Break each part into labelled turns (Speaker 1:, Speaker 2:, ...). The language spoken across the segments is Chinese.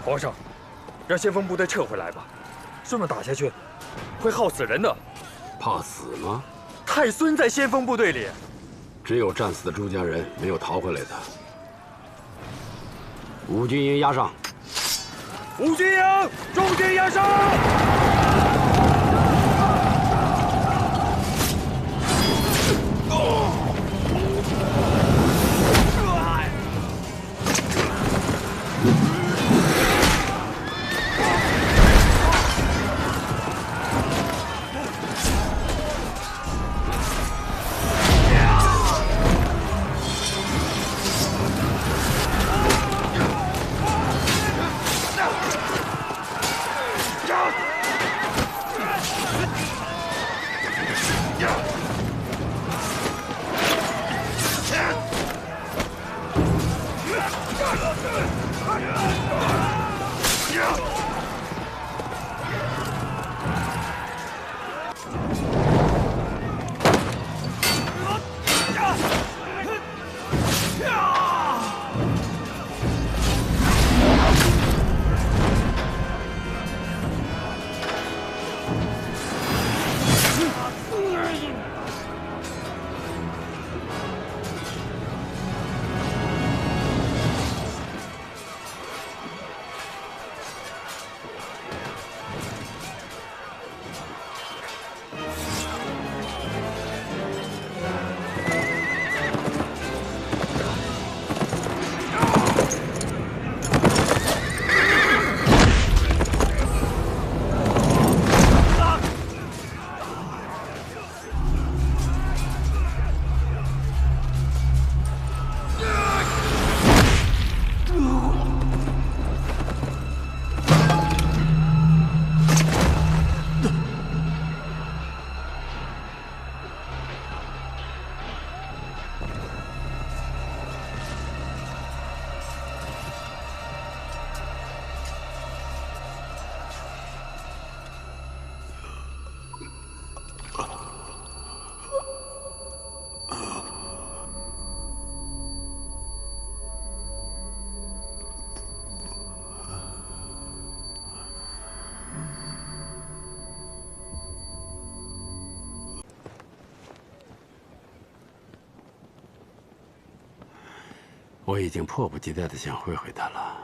Speaker 1: 皇上，让先锋部队撤回来吧，这么打下去，会耗死人的。
Speaker 2: 怕死吗？
Speaker 1: 太孙在先锋部队里，
Speaker 2: 只有战死的朱家人没有逃回来的。五军营压上！
Speaker 1: 五军营，重金压上！
Speaker 2: 我已经迫不及待地想会会他了。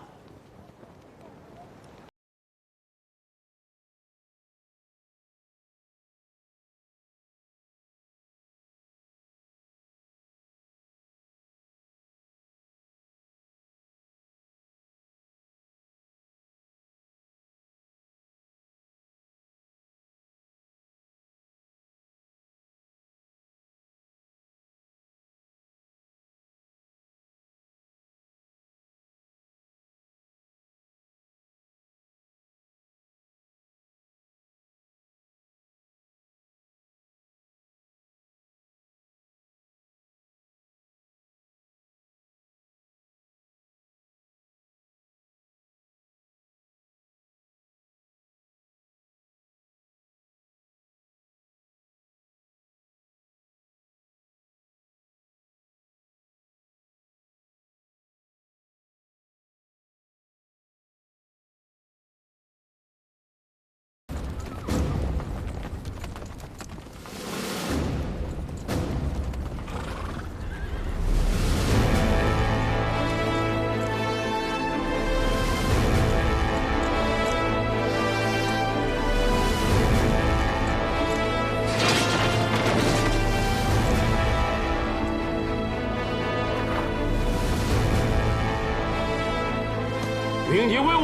Speaker 2: 鸣金威武！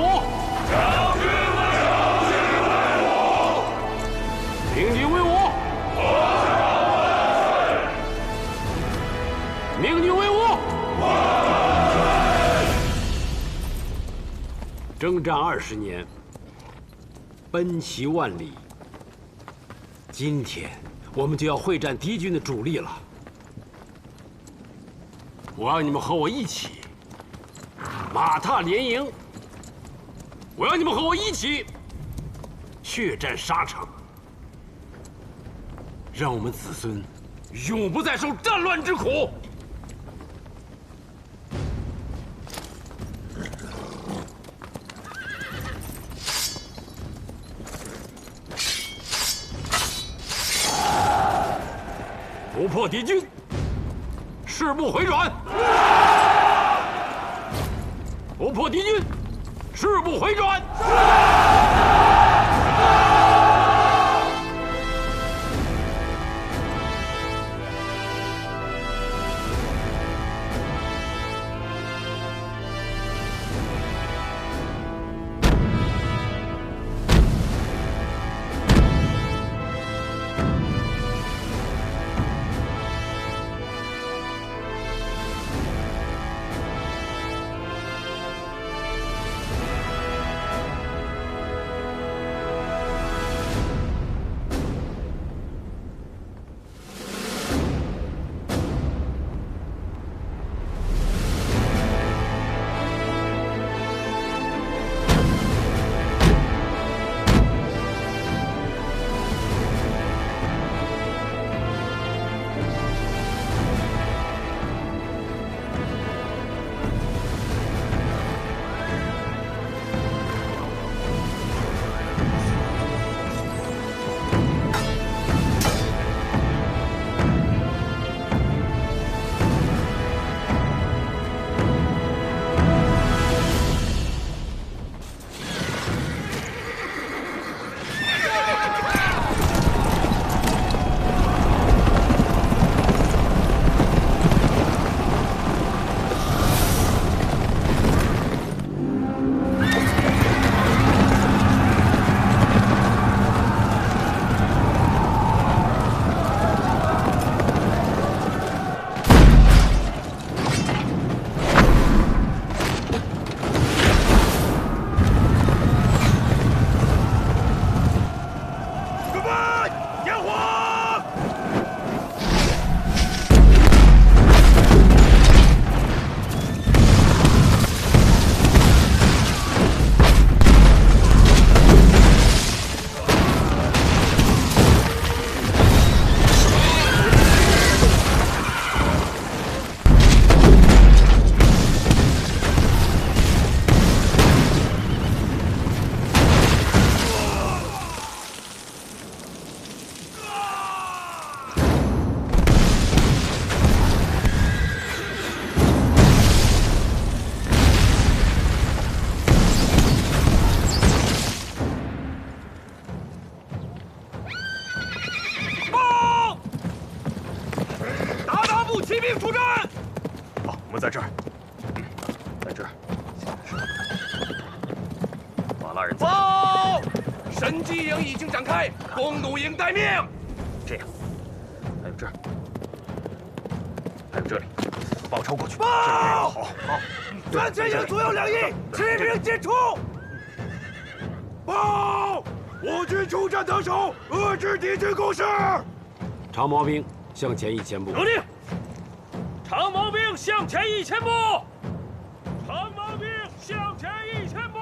Speaker 3: 将军万寿！
Speaker 2: 鸣金威武！鸣金威武！征战20年，奔袭万里。今天，我们就要会战敌军的主力了。我要你们和我一起，马踏连营。我要你们和我一起，血战沙场。让我们子孙永不再受战乱之苦。不破敌军，誓不回转；不破敌军，誓不回转。
Speaker 3: 骑兵出阵！好，我们在这儿，在这儿。瓦剌人报，神机营已经展开，弓弩营待命。这样，还有这儿，还有这里，报抄过去。报！好，专前营左右两翼，骑兵进出。报！我军出战得手，遏制敌军攻势。
Speaker 2: 长毛兵向前1000步。
Speaker 4: 有令。长毛兵向前1000步。长毛兵向前1000步。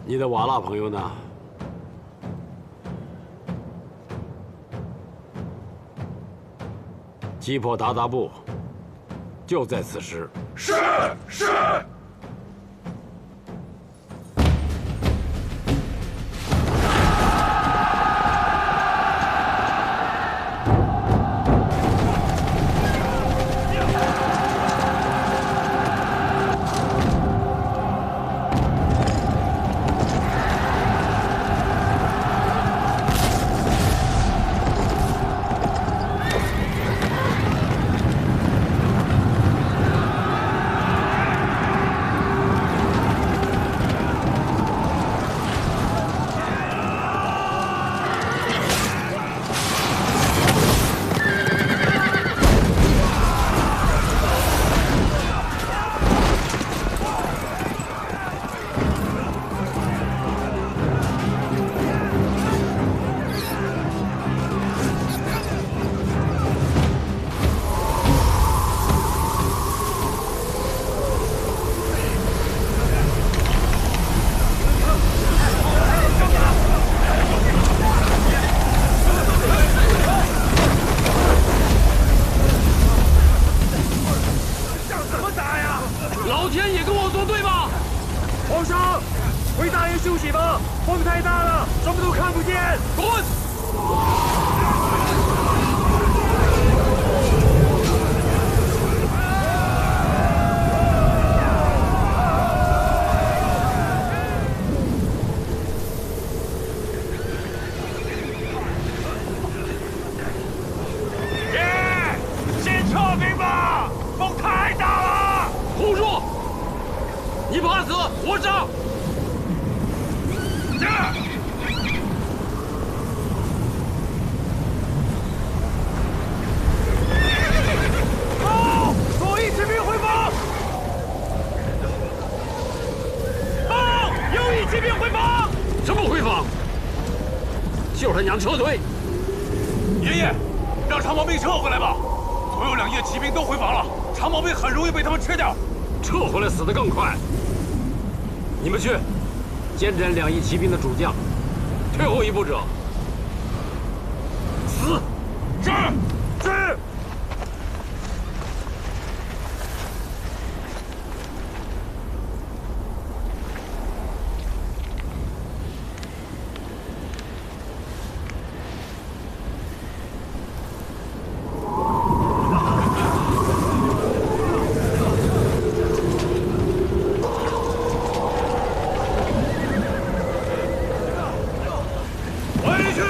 Speaker 2: 你的瓦剌朋友呢？击破鞑靼部，就在此时。
Speaker 3: 是。
Speaker 1: 风太大了，什么都看不见。
Speaker 3: 滚！
Speaker 4: 先撤兵吧，风太大了。
Speaker 2: 胡说！你怕死，我上！
Speaker 4: 报！左翼骑兵回防！报！右翼骑兵回防！
Speaker 2: 什么回防？叫他娘撤退！
Speaker 3: 爷爷，让长毛兵撤回来吧。左右两翼的骑兵都回防了，长毛兵很容易被他们吃掉。
Speaker 2: 撤回来死得更快。你们去监斩两翼骑兵的主将，退后一步者死。
Speaker 3: 是。
Speaker 1: 是。
Speaker 4: 回去！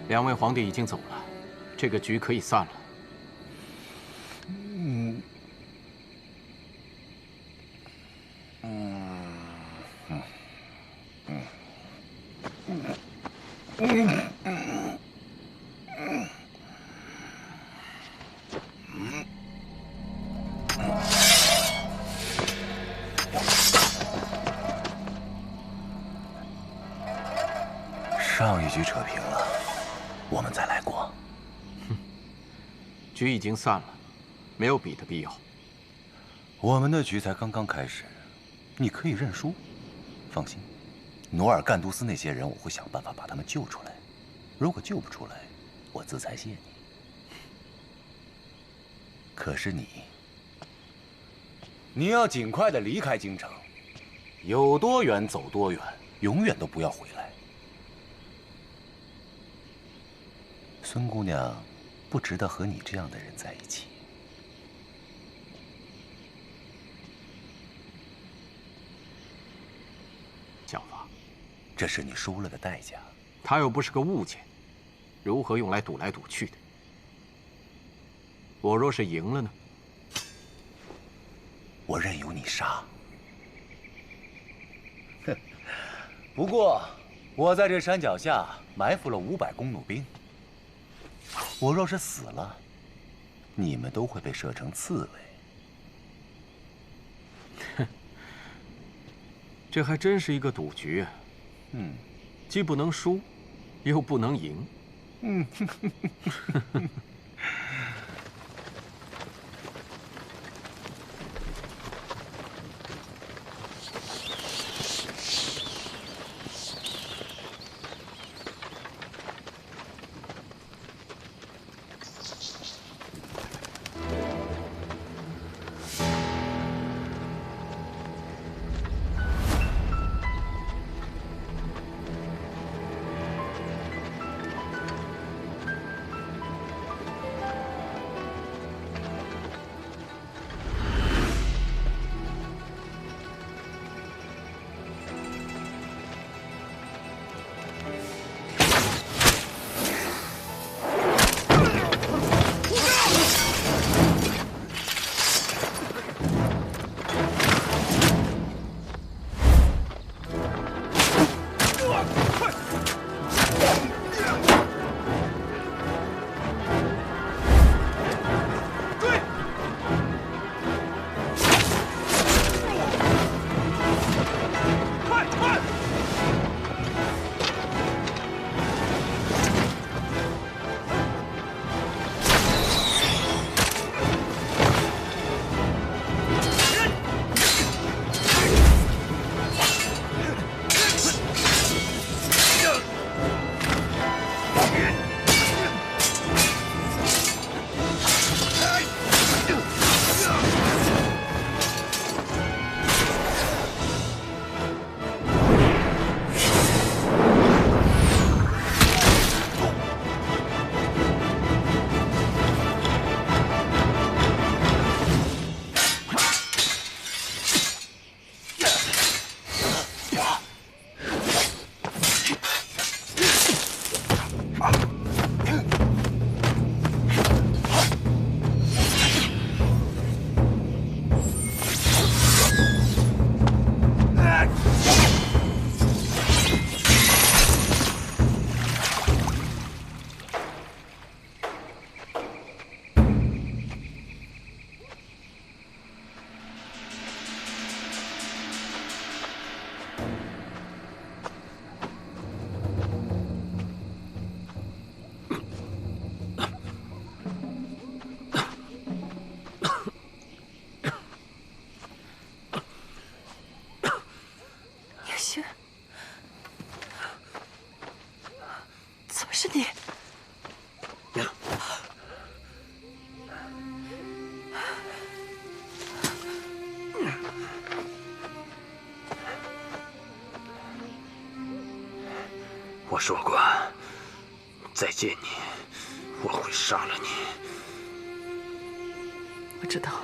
Speaker 5: 两位皇帝已经走了，这个局可以散了。
Speaker 6: 上一局扯平了，我们再来过。
Speaker 5: 局已经散了，没有比的必要。
Speaker 6: 我们的局才刚刚开始，你可以认输。放心，努尔干都斯那些人，我会想办法把他们救出来。如果救不出来，我自裁谢你。可是你要尽快的离开京城，有多远走多远，永远都不要回来。孙姑娘不值得和你这样的人在一起。
Speaker 5: 小法，
Speaker 6: 这是你输了的代价。
Speaker 5: 他又不是个物件，如何用来赌来赌去的？我若是赢了呢？
Speaker 6: 我任由你杀。哼，不过我在这山脚下埋伏了500弓弩兵。我若是死了，你们都会被射成刺猬。
Speaker 5: 哼，这还真是一个赌局啊！既不能输，又不能赢。
Speaker 7: 是你。
Speaker 2: 我说过，再见你，我会杀了你。
Speaker 7: 我知道。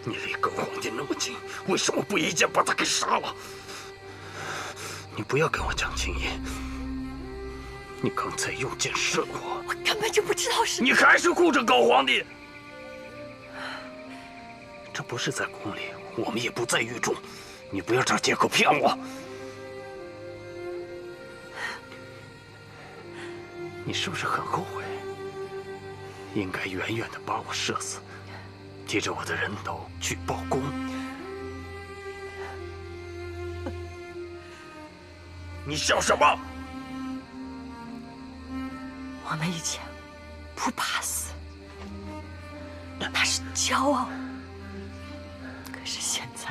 Speaker 2: 你离狗皇帝那么近，为什么不一剑把他给杀了？你不要跟我讲情义。你刚才用箭射我，
Speaker 7: 我根本就不知道是
Speaker 2: 你还是顾着搞皇帝。这不是在宫里，我们也不在狱中，你不要找借口骗我。你是不是很后悔？应该远远的把我射死，提着我的人头去报功。你笑什么？
Speaker 7: 我们以前不怕死，那是骄傲。可是现在，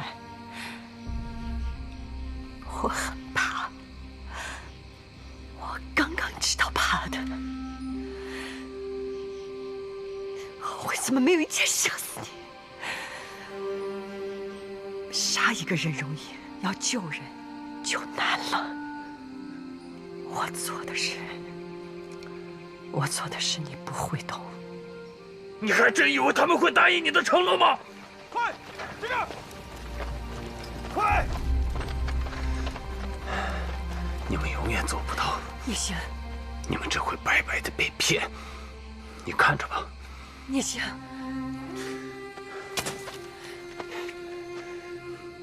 Speaker 7: 我很怕。我刚刚知道怕的。我为什么没有一箭射死你？杀一个人容易，要救人就难了。我做的事你不会懂。
Speaker 2: 你还真以为他们会答应你的承诺吗？
Speaker 3: 快，这边！快！
Speaker 2: 你们永远做不到。
Speaker 7: 聂星，
Speaker 2: 你们只会白白的被骗。你看着吧。
Speaker 7: 聂星，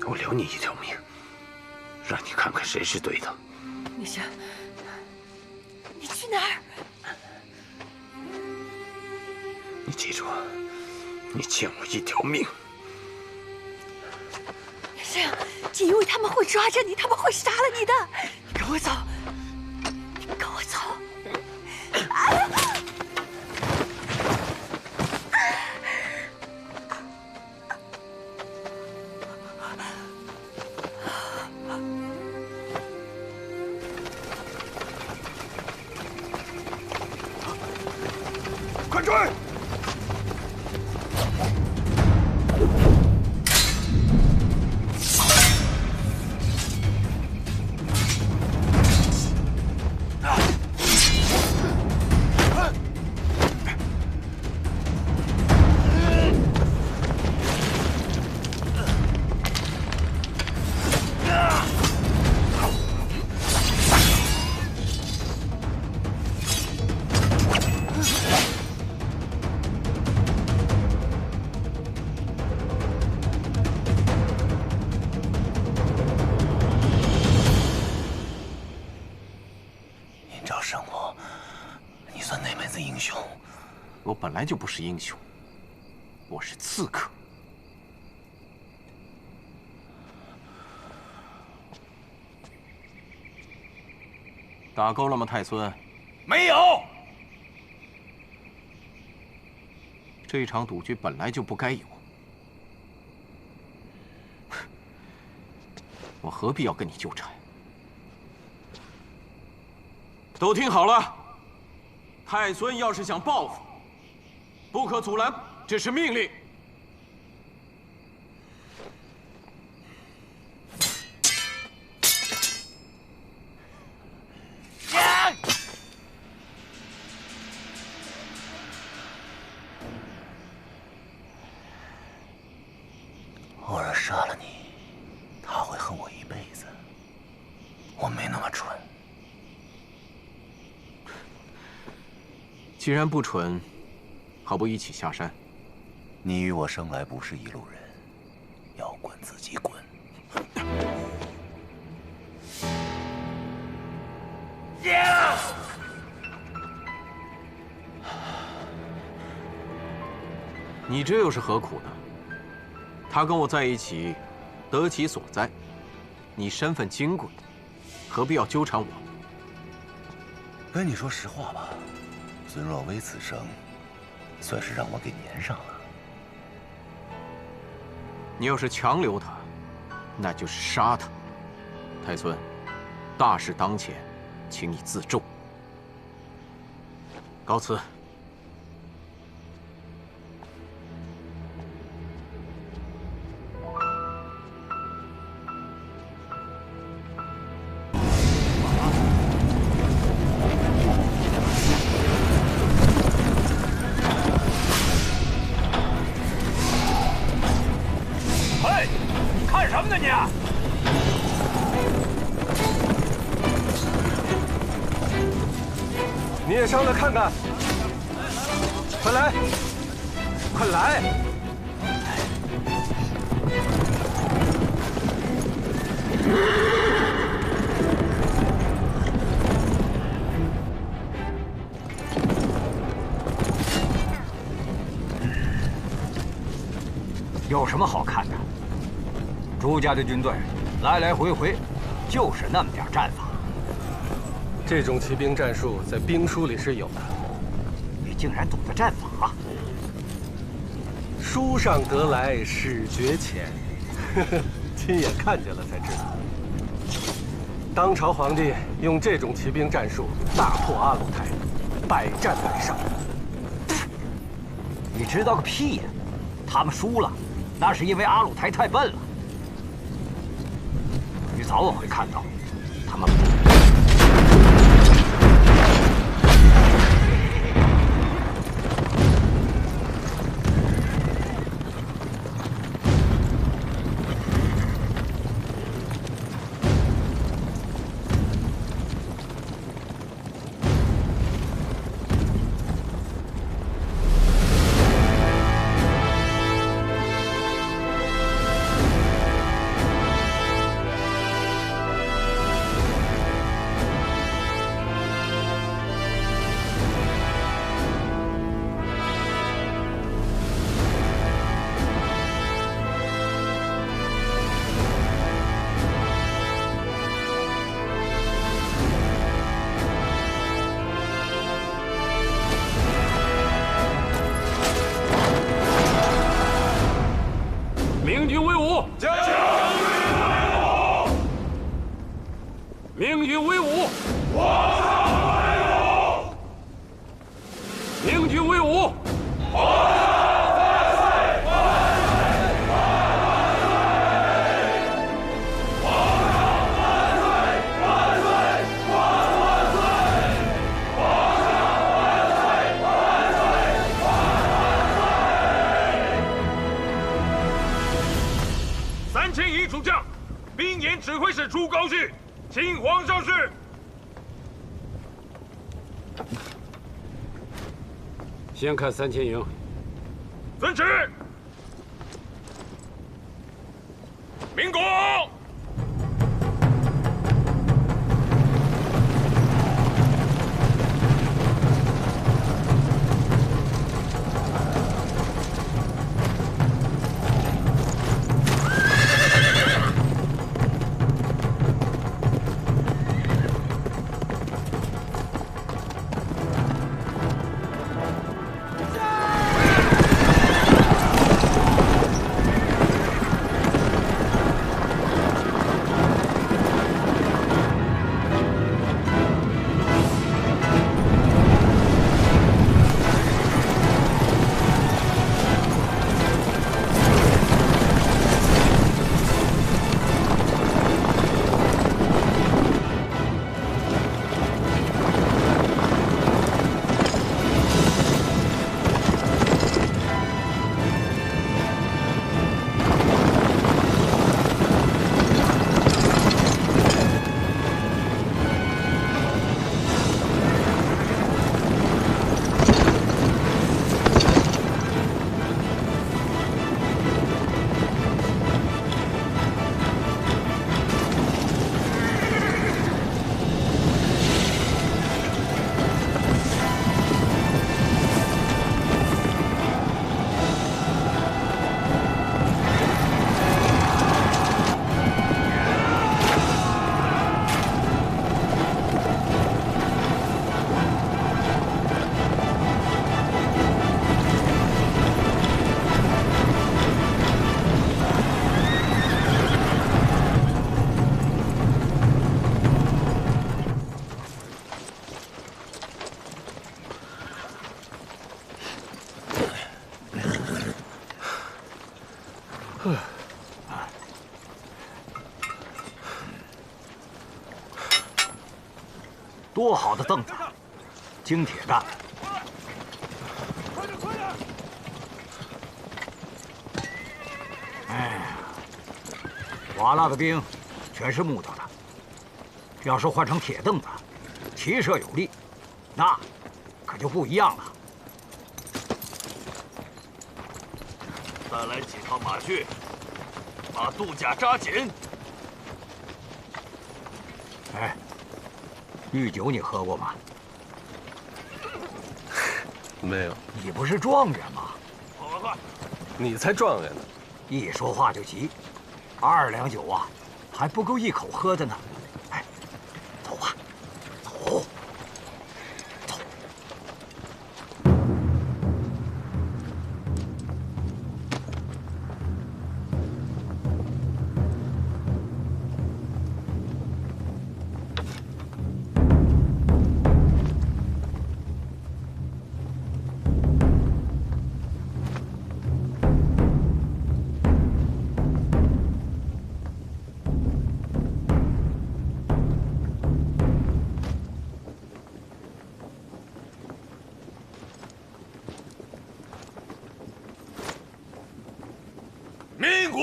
Speaker 2: 我留你一条命，让你看看谁是对的。
Speaker 7: 聂星，你去哪儿？
Speaker 2: 你记住，你欠我一条命。
Speaker 7: 聂星，就因为他们会抓着你，他们会杀了你的。你跟我走，你跟我走。
Speaker 3: 快追！
Speaker 5: 我本来就不是英雄，我是刺客。打够了吗，太孙？
Speaker 3: 没有。
Speaker 5: 这一场赌局本来就不该有，我何必要跟你纠缠？都听好了，太孙要是想报复，不可阻拦，这是命令。
Speaker 6: 我要杀了你，他会恨我一辈子。我没那么蠢。
Speaker 5: 既然不蠢，何不一起下山？
Speaker 6: 你与我生来不是一路人，要滚自己滚。
Speaker 5: 你这又是何苦呢？他跟我在一起，得其所在。你身份金贵，何必要纠缠我？
Speaker 6: 跟你说实话吧，孙若微此生，算是让我给粘上了。
Speaker 5: 你要是强留他，那就是杀他。太孙，大事当前，请你自重。告辞。
Speaker 3: 看什么呢你？你也上来看看。快来，快来！
Speaker 8: 有什么好看的？朱家的军队来来回回，就是那么点战法。
Speaker 3: 这种骑兵战术在兵书里是有的。
Speaker 8: 你竟然懂得战法？
Speaker 3: 书上得来始觉浅，亲眼看见了才知道。当朝皇帝用这种骑兵战术大破阿鲁台，百战百胜。
Speaker 8: 你知道个屁呀！他们输了，那是因为阿鲁台太笨了。你早晚会看到，他们。
Speaker 2: 明军威武！
Speaker 3: 将军威武！
Speaker 2: 明军威武！
Speaker 3: 皇上威武！
Speaker 2: 明军威武！
Speaker 3: 皇上万岁！万岁！皇上万岁！万岁！万岁！皇上万岁！万岁！3001
Speaker 4: 主将，兵营指挥使朱高煦，请皇上示。
Speaker 2: 先看3000营。
Speaker 4: 遵旨。明公。
Speaker 8: 多好的凳子，精铁干。
Speaker 4: 快点，快点！
Speaker 8: 哎，瓦剌的兵全是木头的，要是换成铁凳子，骑射有力，那可就不一样了。
Speaker 4: 再来几套马具，把肚甲扎紧。
Speaker 8: 哎，御酒你喝过吗？
Speaker 3: 没有，
Speaker 8: 你不是状元吗？
Speaker 4: 快！
Speaker 3: 你才状元呢。
Speaker 8: 一说话就急，2两酒啊，还不够一口喝的呢。哎，走吧，走。
Speaker 4: 鸣鼓！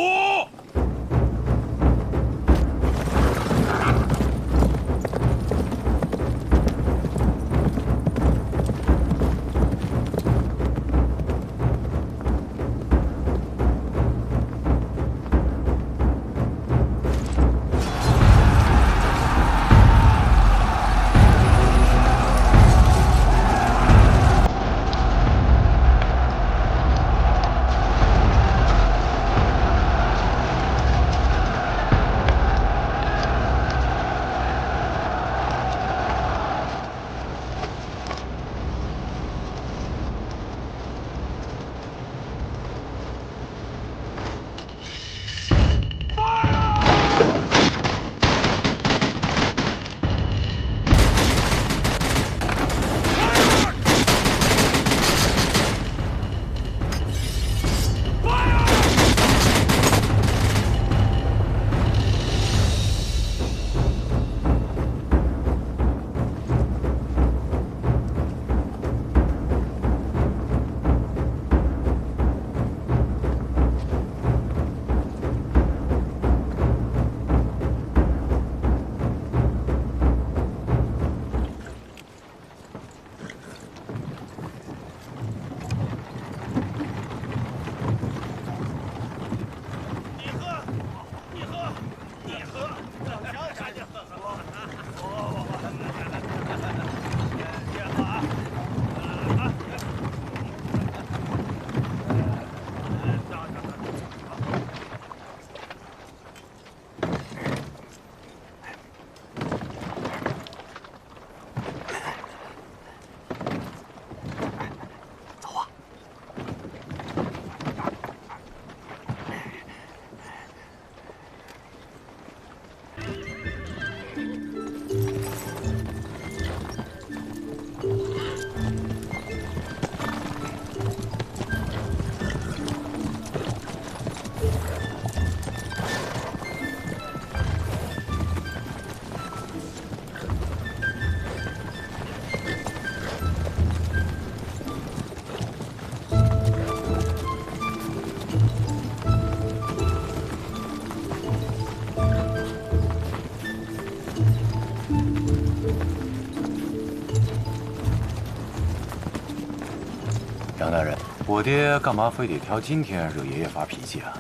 Speaker 6: 杨大人，我爹干嘛非得挑今天惹爷爷发脾气啊？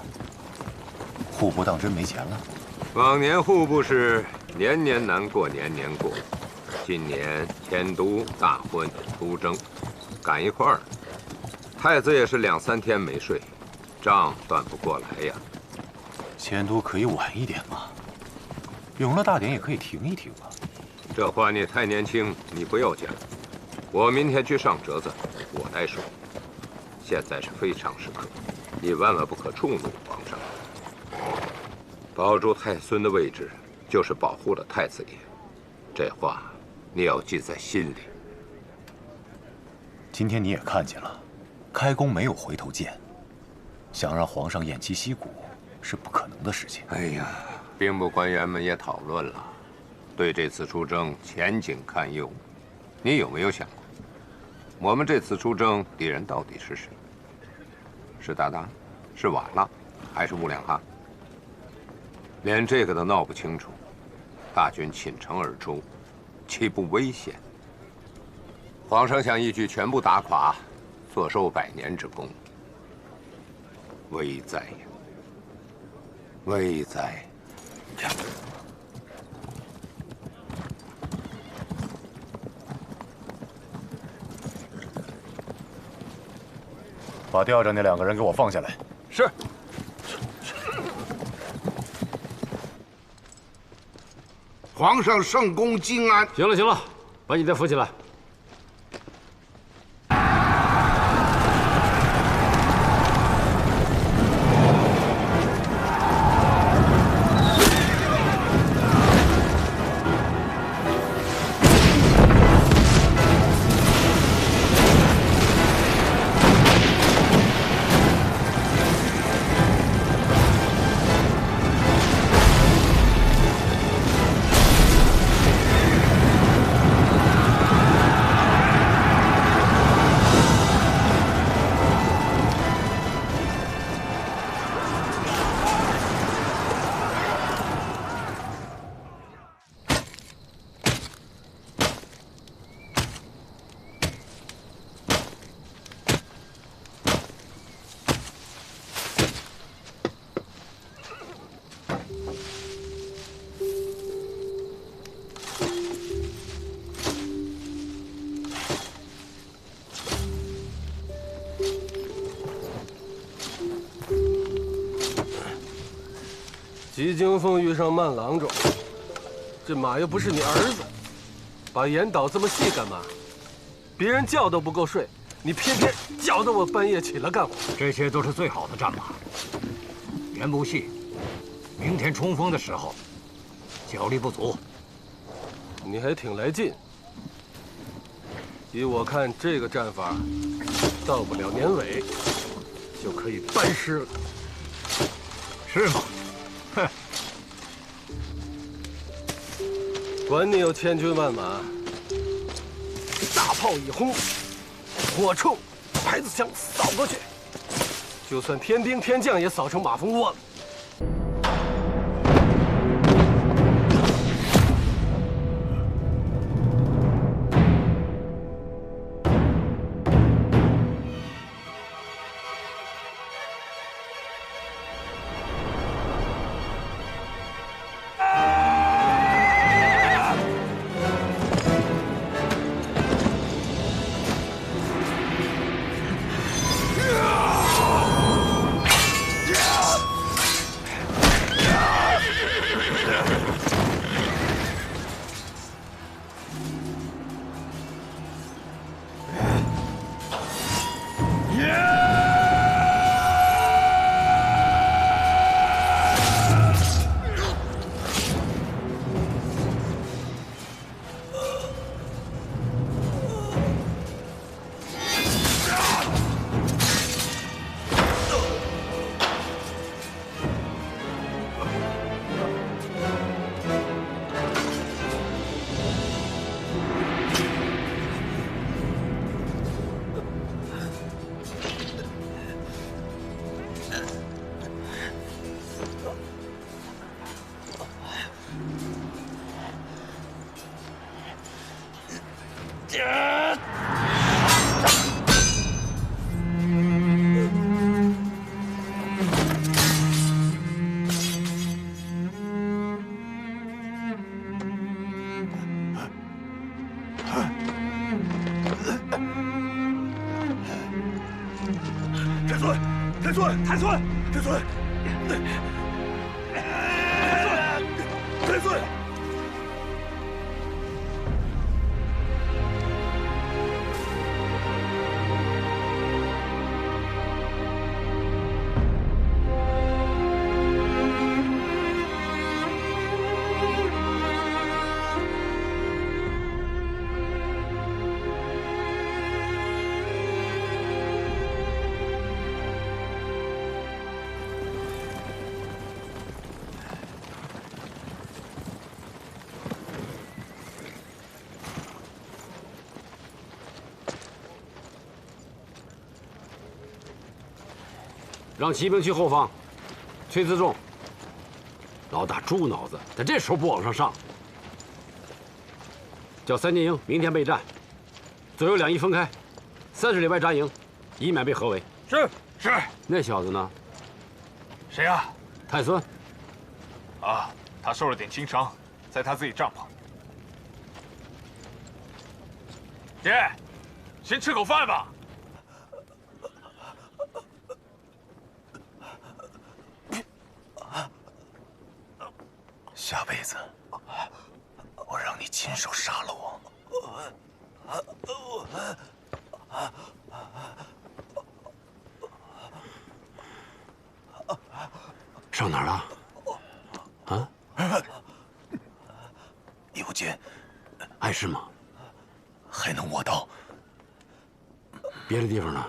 Speaker 6: 户部当真没钱了？
Speaker 9: 往年户部是年年难过年年过，今年迁都、大婚、出征，赶一块儿，太子也是2、3天没睡，账算不过来呀。
Speaker 6: 迁都可以晚一点嘛，永乐大典也可以停一停嘛。
Speaker 9: 这话你太年轻，你不要讲。我明天去上折子，我来说。现在是非常时刻，你万万不可触怒皇上。保住太孙的位置，就是保护了太子爷。这话你要记在心里。
Speaker 6: 今天你也看见了，开弓没有回头箭，想让皇上偃旗息鼓是不可能的事情。
Speaker 9: 哎呀，兵部官员们也讨论了，对这次出征前景堪忧。你有没有想过，我们这次出征敌人到底是谁？是鞑靼，是瓦剌，还是兀良哈？连这个都闹不清楚，大军倾城而出，岂不危险？皇上想一举全部打垮，坐收100年之功，危哉呀！危哉！
Speaker 10: 把吊着那2个人给我放下来。
Speaker 1: 是。
Speaker 11: 皇上圣功金安。
Speaker 2: 行了行了，把你再扶起来。
Speaker 3: 吉京凤遇上慢郎中，这马又不是你儿子，把眼倒这么细干嘛？别人觉都不够睡，你偏偏搅得我半夜起来干活。
Speaker 8: 这些都是最好的战马，人不细，明天冲锋的时候，脚力不足。
Speaker 3: 你还挺来劲。依我看，这个战法，到不了年尾，就可以班师了。
Speaker 8: 是吗？哼！
Speaker 3: 管你有千军万马，大炮一轰，火铳、排子枪扫过去，就算天兵天将也扫成马蜂窝了。
Speaker 10: 太孙，太孙，太孙，太孙，太孙。
Speaker 2: 让骑兵去后方，崔自重。老大猪脑子，在这时候不往上上，叫3剑营明天备战。左右两翼分开，30里外扎营，以免被合围。
Speaker 1: 是。
Speaker 2: 那小子呢？
Speaker 12: 谁呀？
Speaker 2: 太孙。
Speaker 12: 啊，他受了点轻伤，在他自己帐篷。爹，先吃口饭吧。
Speaker 6: 下辈子，我让你亲手杀了我。
Speaker 2: 上哪儿了？啊？
Speaker 6: 有剑，
Speaker 2: 碍事吗？
Speaker 6: 还能握刀。
Speaker 2: 别的地方呢？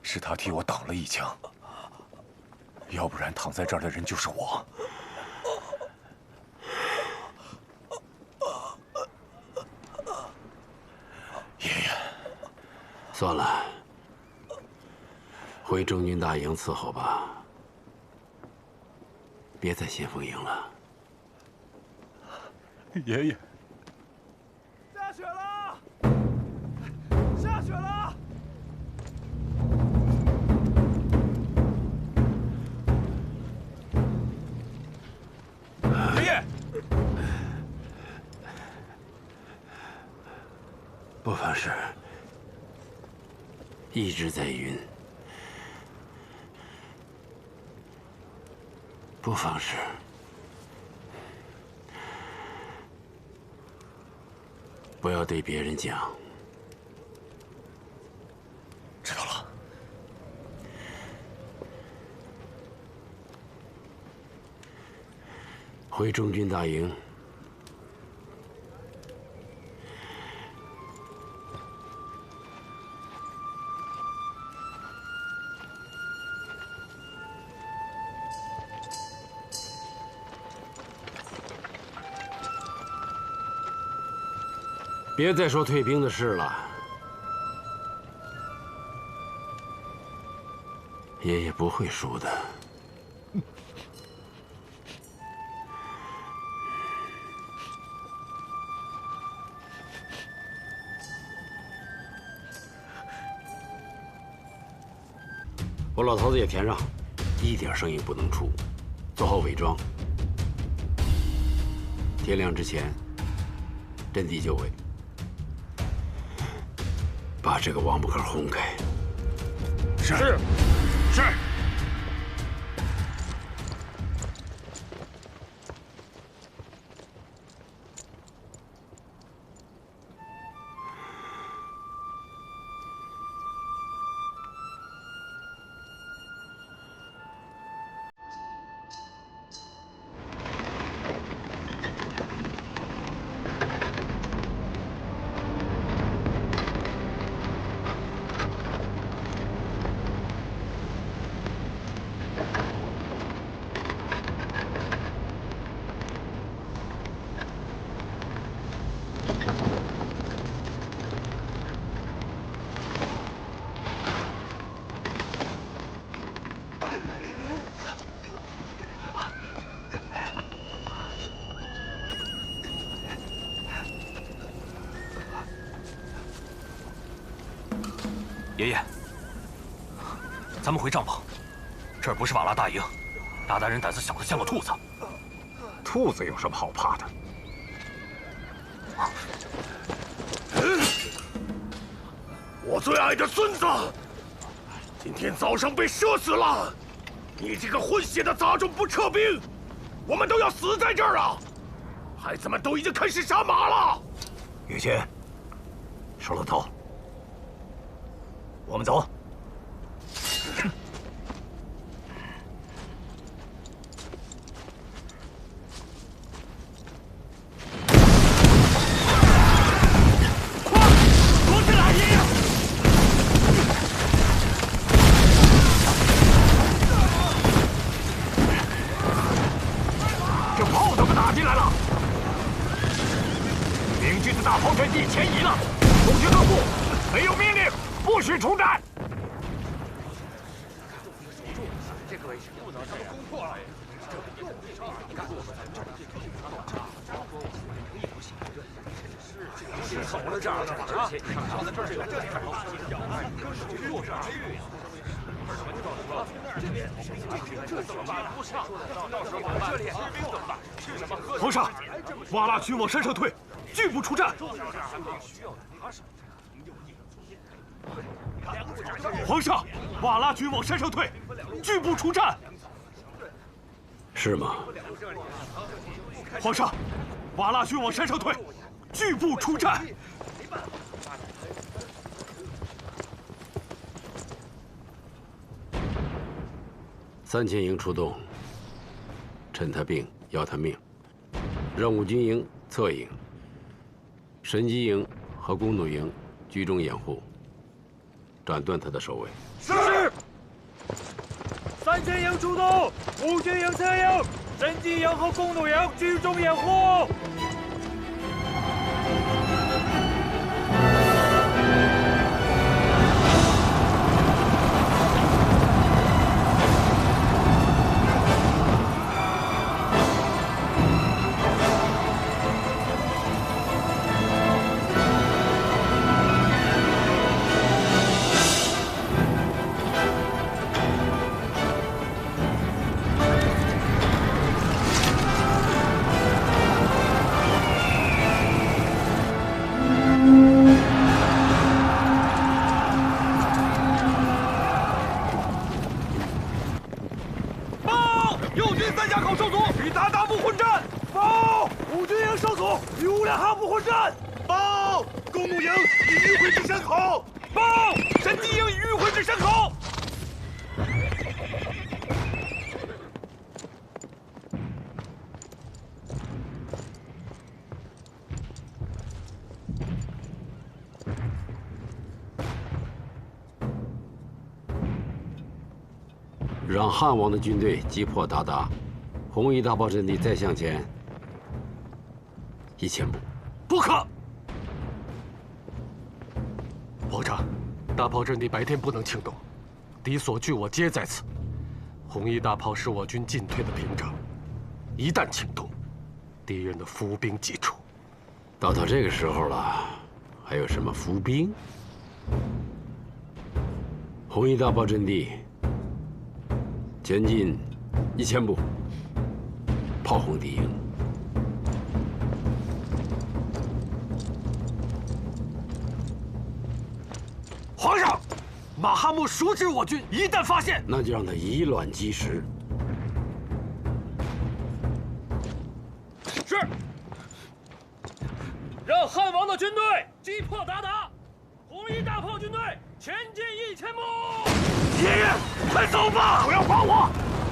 Speaker 6: 是他替我挡了一枪，要不然躺在这儿的人就是我。爷爷，
Speaker 2: 算了，回中军大营伺候吧，别在先锋营了。
Speaker 6: 爷爷，
Speaker 4: 下雪了，下雪了。
Speaker 12: 爷爷，
Speaker 2: 不妨事，一直在晕。不妨事，不要对别人讲。
Speaker 6: 知道了。
Speaker 2: 回中军大营。别再说退兵的事了，爷爷不会输的。我老头子也填上，一点声音不能出，做好伪装。天亮之前，阵地就位。把这个王八壳轰开。
Speaker 10: 是。
Speaker 13: 爷爷，咱们回帐篷，这儿不是瓦剌大营，鞑靼人胆子小的像个兔子。
Speaker 11: 兔子有什么好怕的？
Speaker 10: 我最爱的孙子，今天早上被射死了。你这个混血的杂种不撤兵，我们都要死在这儿啊！孩子们都已经开始杀马了。
Speaker 8: 于谦，收了刀，我们走。
Speaker 10: 前移了，空军各部没有命令，不许出战。
Speaker 1: 这个位置
Speaker 4: 皇上，瓦剌军往山上退，拒不出战。皇上，瓦剌军往山上退，拒不出战。
Speaker 2: 是吗？
Speaker 4: 皇上，瓦剌军往山上退，拒不出战。
Speaker 2: 3000营出动，趁他病要他命。任务军营侧营、神机营和弓弩营居中掩护，斩断他的首尾。
Speaker 1: 是。3000营出动，5军营侧营、神机营和弓弩营居中掩护。
Speaker 2: 让汉王的军队击破鞑靼，红夷大炮阵地再向前1000步。
Speaker 4: 不可！
Speaker 3: 皇上，大炮阵地白天不能轻动，敌所据我皆在此。红夷大炮是我军进退的屏障，一旦轻动，敌人的伏兵即出。
Speaker 2: 到这个时候了，还有什么伏兵？红夷大炮阵地前进1000步，炮轰敌营。
Speaker 4: 皇上，马哈木熟知我军，一旦发现，
Speaker 2: 那就让他以卵击石。
Speaker 4: 是。让汉王的军队击破鞑靼，红夷大炮军队前进1000步。爷爷，快走吧！
Speaker 10: 不要管我，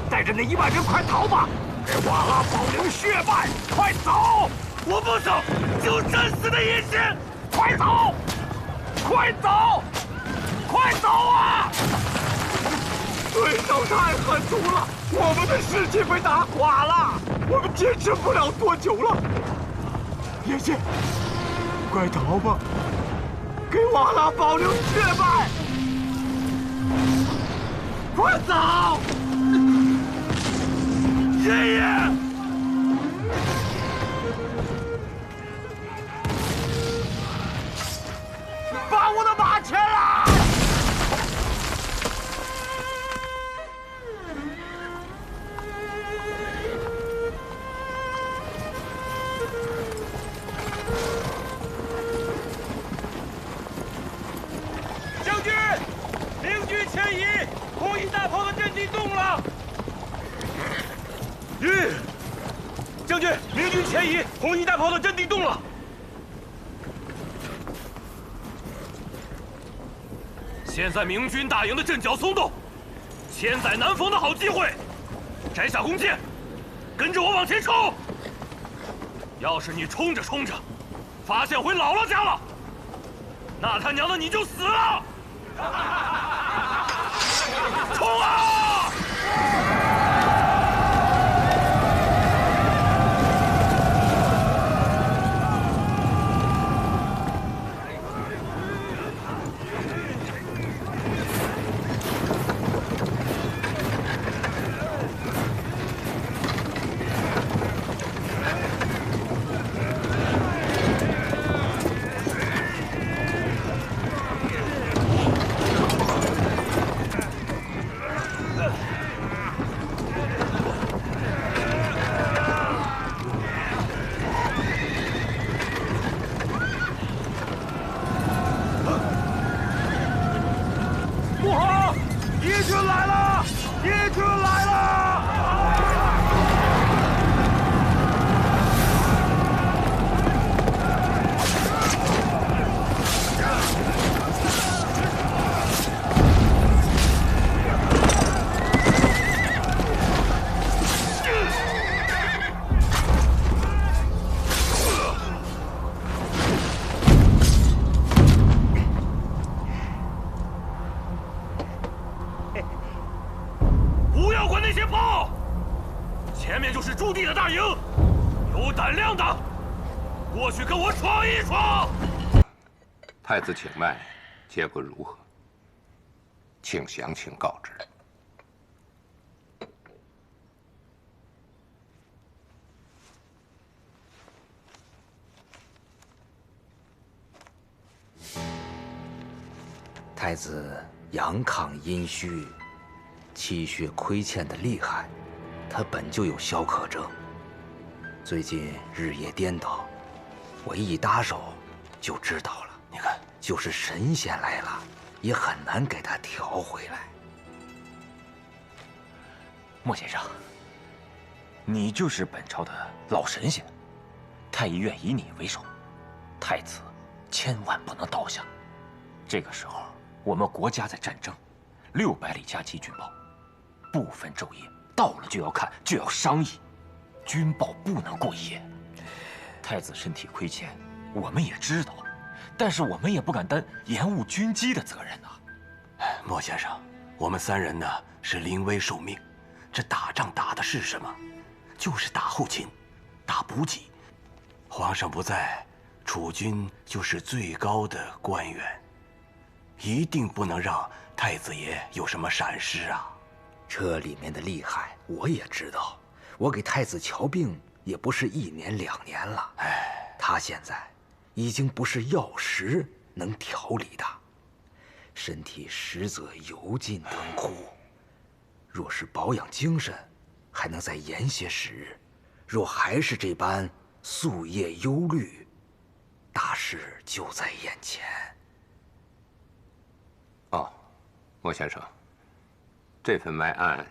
Speaker 10: 带着那1万人快逃吧！给瓦剌保留血脉，快走！我不走，就战死的意思！快走！快走！快走啊！对手太狠毒了，我们的士气被打垮了，我们坚持不了多久了。爷爷，快逃吧！给瓦剌保留血脉！快走！爷爷！把我的马牵来！将军，明军前移，红夷大炮的阵地动了。将军，明军前移，红夷大炮的阵地动了。现在明军大营的阵脚松动，千载难逢的好机会，摘下弓箭，跟着我往前冲。要是你冲着冲着，发现回姥姥家了，那他娘的你就死了！冲啊！
Speaker 4: 前面就是驻地的大营，有胆量的过去跟我闯一闯。
Speaker 9: 太子请脉，结果如何？请详情告知。
Speaker 8: 太子阳亢阴虚，气血亏欠的厉害，他本就有消渴症。最近日夜颠倒，我一搭手就知道了。你看，就是神仙来了，也很难给他调回来。
Speaker 14: 莫先生，你就是本朝的老神仙，太医院以你为首，太子千万不能倒下。这个时候，我们国家在战争，600里加急军报，不分昼夜，到了就要看，就要商议，军报不能过夜。太子身体亏欠，我们也知道，但是我们也不敢担延误军机的责任呐。
Speaker 15: 莫先生，我们3人呢是临危受命，这打仗打的是什么？就是打后勤，打补给。皇上不在，储君就是最高的官员，一定不能让太子爷有什么闪失啊！
Speaker 8: 这里面的厉害我也知道，我给太子瞧病也不是1年2年了。他现在已经不是药食能调理的，身体实则油尽灯枯。若是保养精神，还能再延些时日；若还是这般夙夜忧虑，大事就在眼前。
Speaker 9: 哦，莫先生，这份脉案，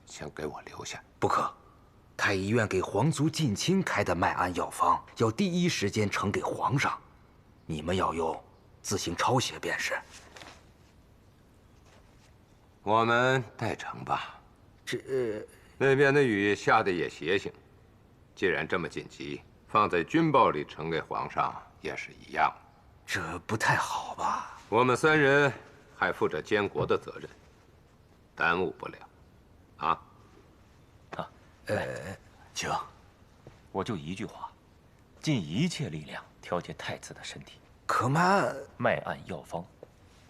Speaker 9: 请给我留下。
Speaker 8: 不可，太医院给皇族近亲开的脉案药方，要第一时间呈给皇上。你们要用，自行抄写便是。
Speaker 9: 我们代呈吧。
Speaker 8: 这
Speaker 9: 那边的雨下的也邪性，既然这么紧急，放在军报里呈给皇上也是一样。
Speaker 8: 这不太好吧？
Speaker 9: 我们3人还负着监国的责任，耽误不了。啊？
Speaker 14: 请。我就一句话，尽一切力量调节太子的身体。
Speaker 8: 可脉
Speaker 14: 案药方，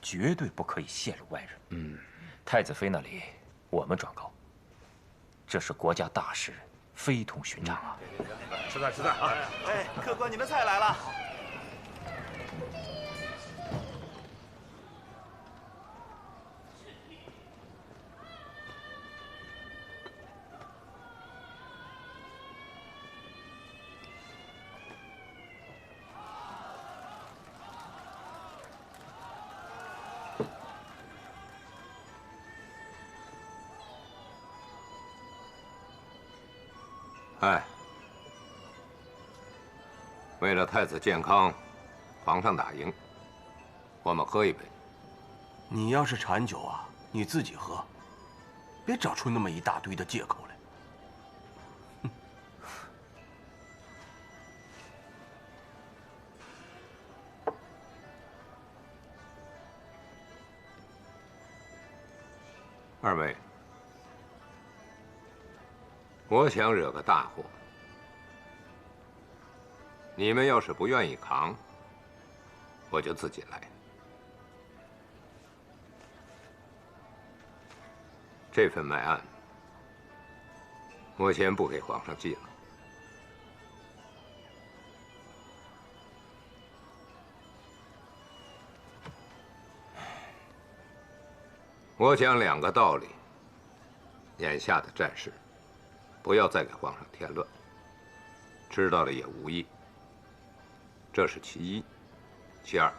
Speaker 14: 绝对不可以泄露外人。太子妃那里我们转告，这是国家大事，非同寻常啊！
Speaker 10: 吃菜吃菜啊！
Speaker 16: 哎，客官，您的菜来了。
Speaker 9: 哎，为了太子健康，皇上打赢，我们喝一杯。
Speaker 15: 你要是馋酒啊，你自己喝，别找出那么一大堆的借口来。
Speaker 9: 2位。我想惹个大祸，你们要是不愿意扛，我就自己来。这份脉案，我先不给皇上记了。我讲2个道理，眼下的战事，不要再给皇上添乱，知道了也无益。这是其一。其2，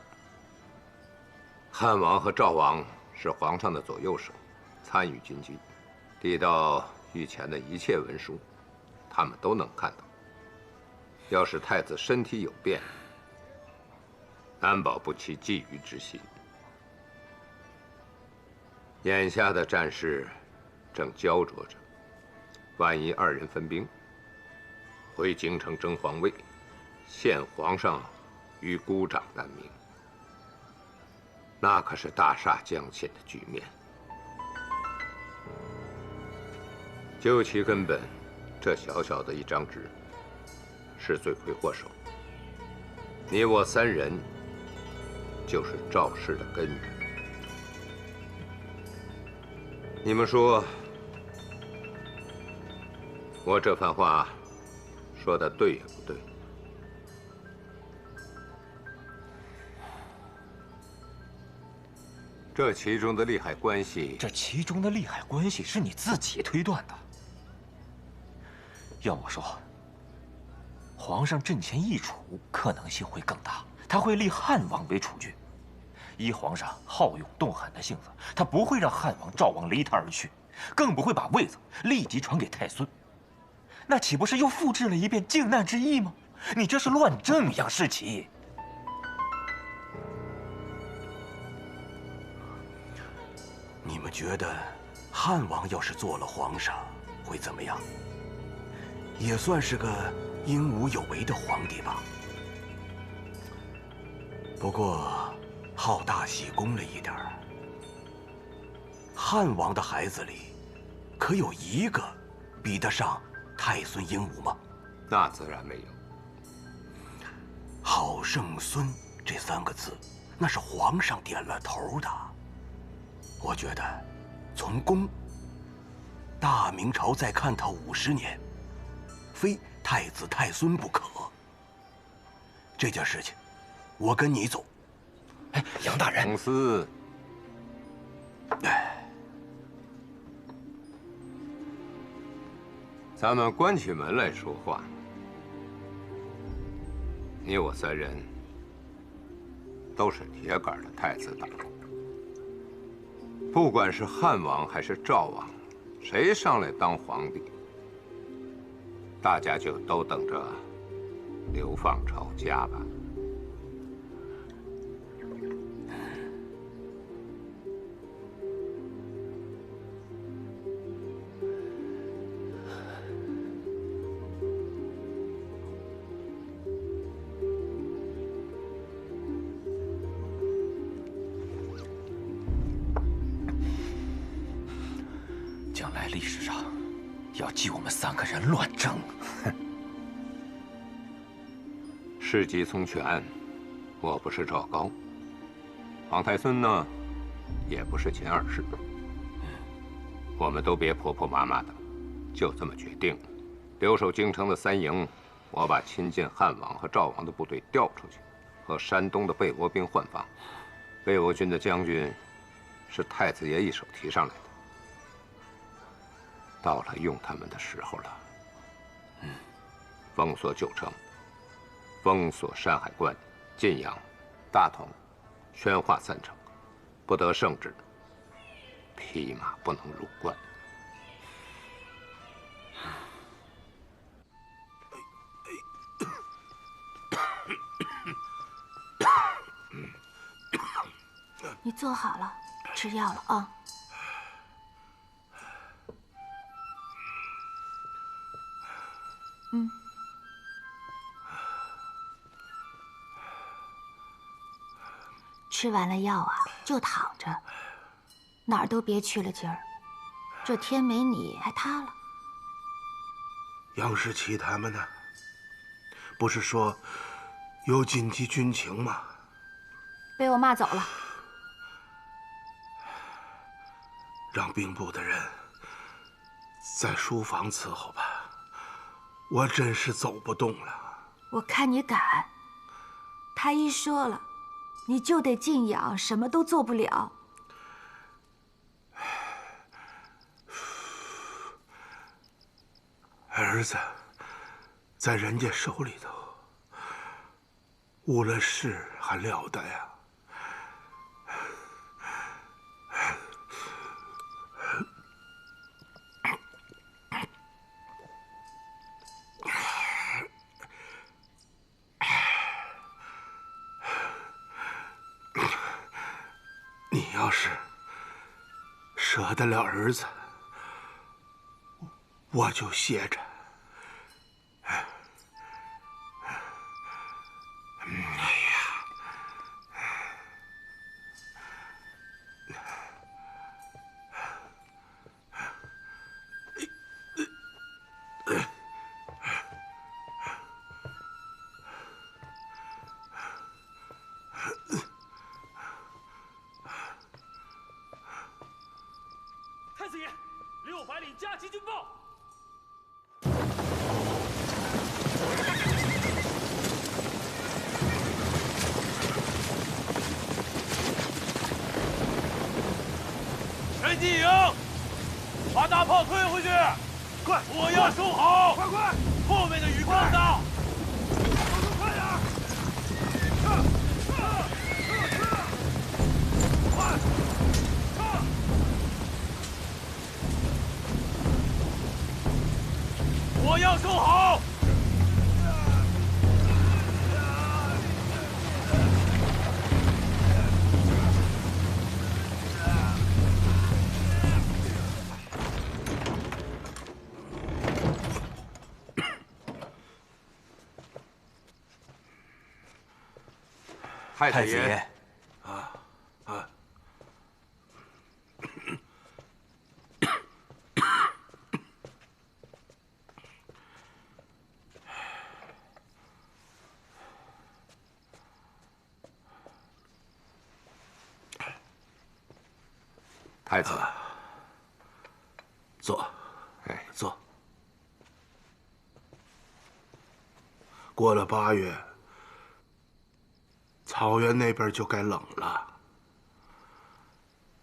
Speaker 9: 汉王和赵王是皇上的左右手，参与军机，递到御前的一切文书，他们都能看到。要是太子身体有变，难保不起觊觎之心。眼下的战事正焦灼着，万一2人分兵回京城争皇位，陷皇上于孤掌难鸣，那可是大厦将倾的局面。究其根本，这小小的一张纸是罪魁祸首。你我三人就是赵氏的根源。你们说，我这番话说的对也不对？这其中的利害关系，
Speaker 14: 这其中的利害关系是你自己推断的。要我说，皇上阵前易主可能性会更大，他会立汉王为储君。依皇上好勇斗狠的性子，他不会让汉王、赵王离他而去，更不会把位子立即传给太孙。那岂不是又复制了一遍靖难之役吗？你这是乱政呀，世奇！
Speaker 15: 你们觉得，汉王要是做了皇上，会怎么样？也算是个英武有为的皇帝吧。不过，好大喜功了一点儿。汉王的孩子里，可有一个比得上太孙英武吗？
Speaker 9: 那自然没有。
Speaker 15: 好圣孙这3个字，那是皇上点了头的。我觉得，从公，大明朝再看他50年，非太子太孙不可。这件事情，我跟你走。
Speaker 14: 哎，杨大人，
Speaker 9: 公司，咱们关起门来说话。你我3人都是铁杆的太子党。不管是汉王还是赵王，谁上来当皇帝，大家就都等着流放抄家吧。
Speaker 14: 将来历史上要记我们3个人乱政。
Speaker 9: 事急从权，我不是赵高，皇太孙呢，也不是秦2世。我们都别婆婆妈妈的，就这么决定了。留守京城的3营，我把亲近汉王和赵王的部队调出去，和山东的被倭兵换防。被倭军的将军是太子爷一手提上来的。到了用他们的时候了。封锁9城，封锁山海关、晋阳、大同、宣化3城，不得圣旨，匹马不能入关。
Speaker 17: 你坐好了，吃药了啊。吃完了药啊，就躺着，哪儿都别去了。今儿这天没你还塌了。
Speaker 11: 杨世奇他们呢？不是说有紧急军情吗？
Speaker 17: 被我骂走了。
Speaker 11: 让兵部的人在书房伺候吧，我真是走不动了。
Speaker 17: 我看你敢。太医说了，你就得静养，什么都做不了。
Speaker 11: 儿子在人家手里头，误了事还了得呀！你要是舍得了儿子，我就歇着。哎呀！
Speaker 4: 领加急军报。 陈继营，把大炮推回去！快，火药收好！快快，后面的雨更大。快点！快！火药收好！
Speaker 9: 太子爷，太子，
Speaker 11: 坐，
Speaker 9: 哎，
Speaker 11: 坐。过了8月。 草原那边就该冷了。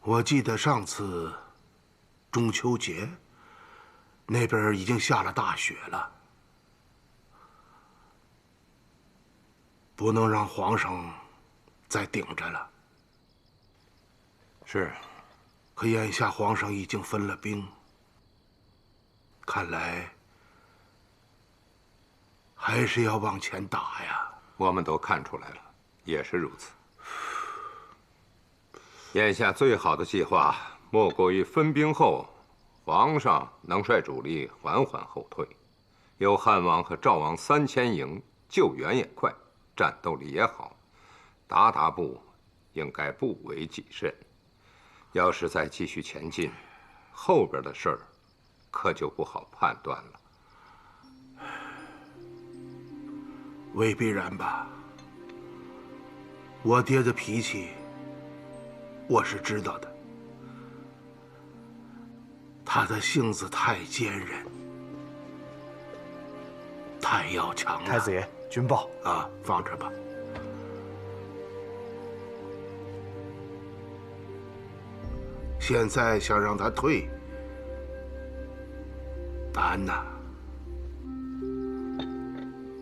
Speaker 11: 我记得上次中秋节，那边已经下了大雪了。不能让皇上再顶着了。
Speaker 9: 是，
Speaker 11: 可眼下皇上已经分了兵，看来还是要往前打呀。
Speaker 9: 我们都看出来了。 也是如此。眼下最好的计划，莫过于分兵后，皇上能率主力缓缓后退，有汉王和赵王3000营，救援也快，战斗力也好，鞑靼部应该不为己甚。要是再继续前进，后边的事儿可就不好判断了。
Speaker 11: 未必然吧。 我爹的脾气，我是知道的。他的性子太坚韧，太要强了。
Speaker 18: 太子爷，军报
Speaker 11: 啊，放着吧。现在想让他退，难呐。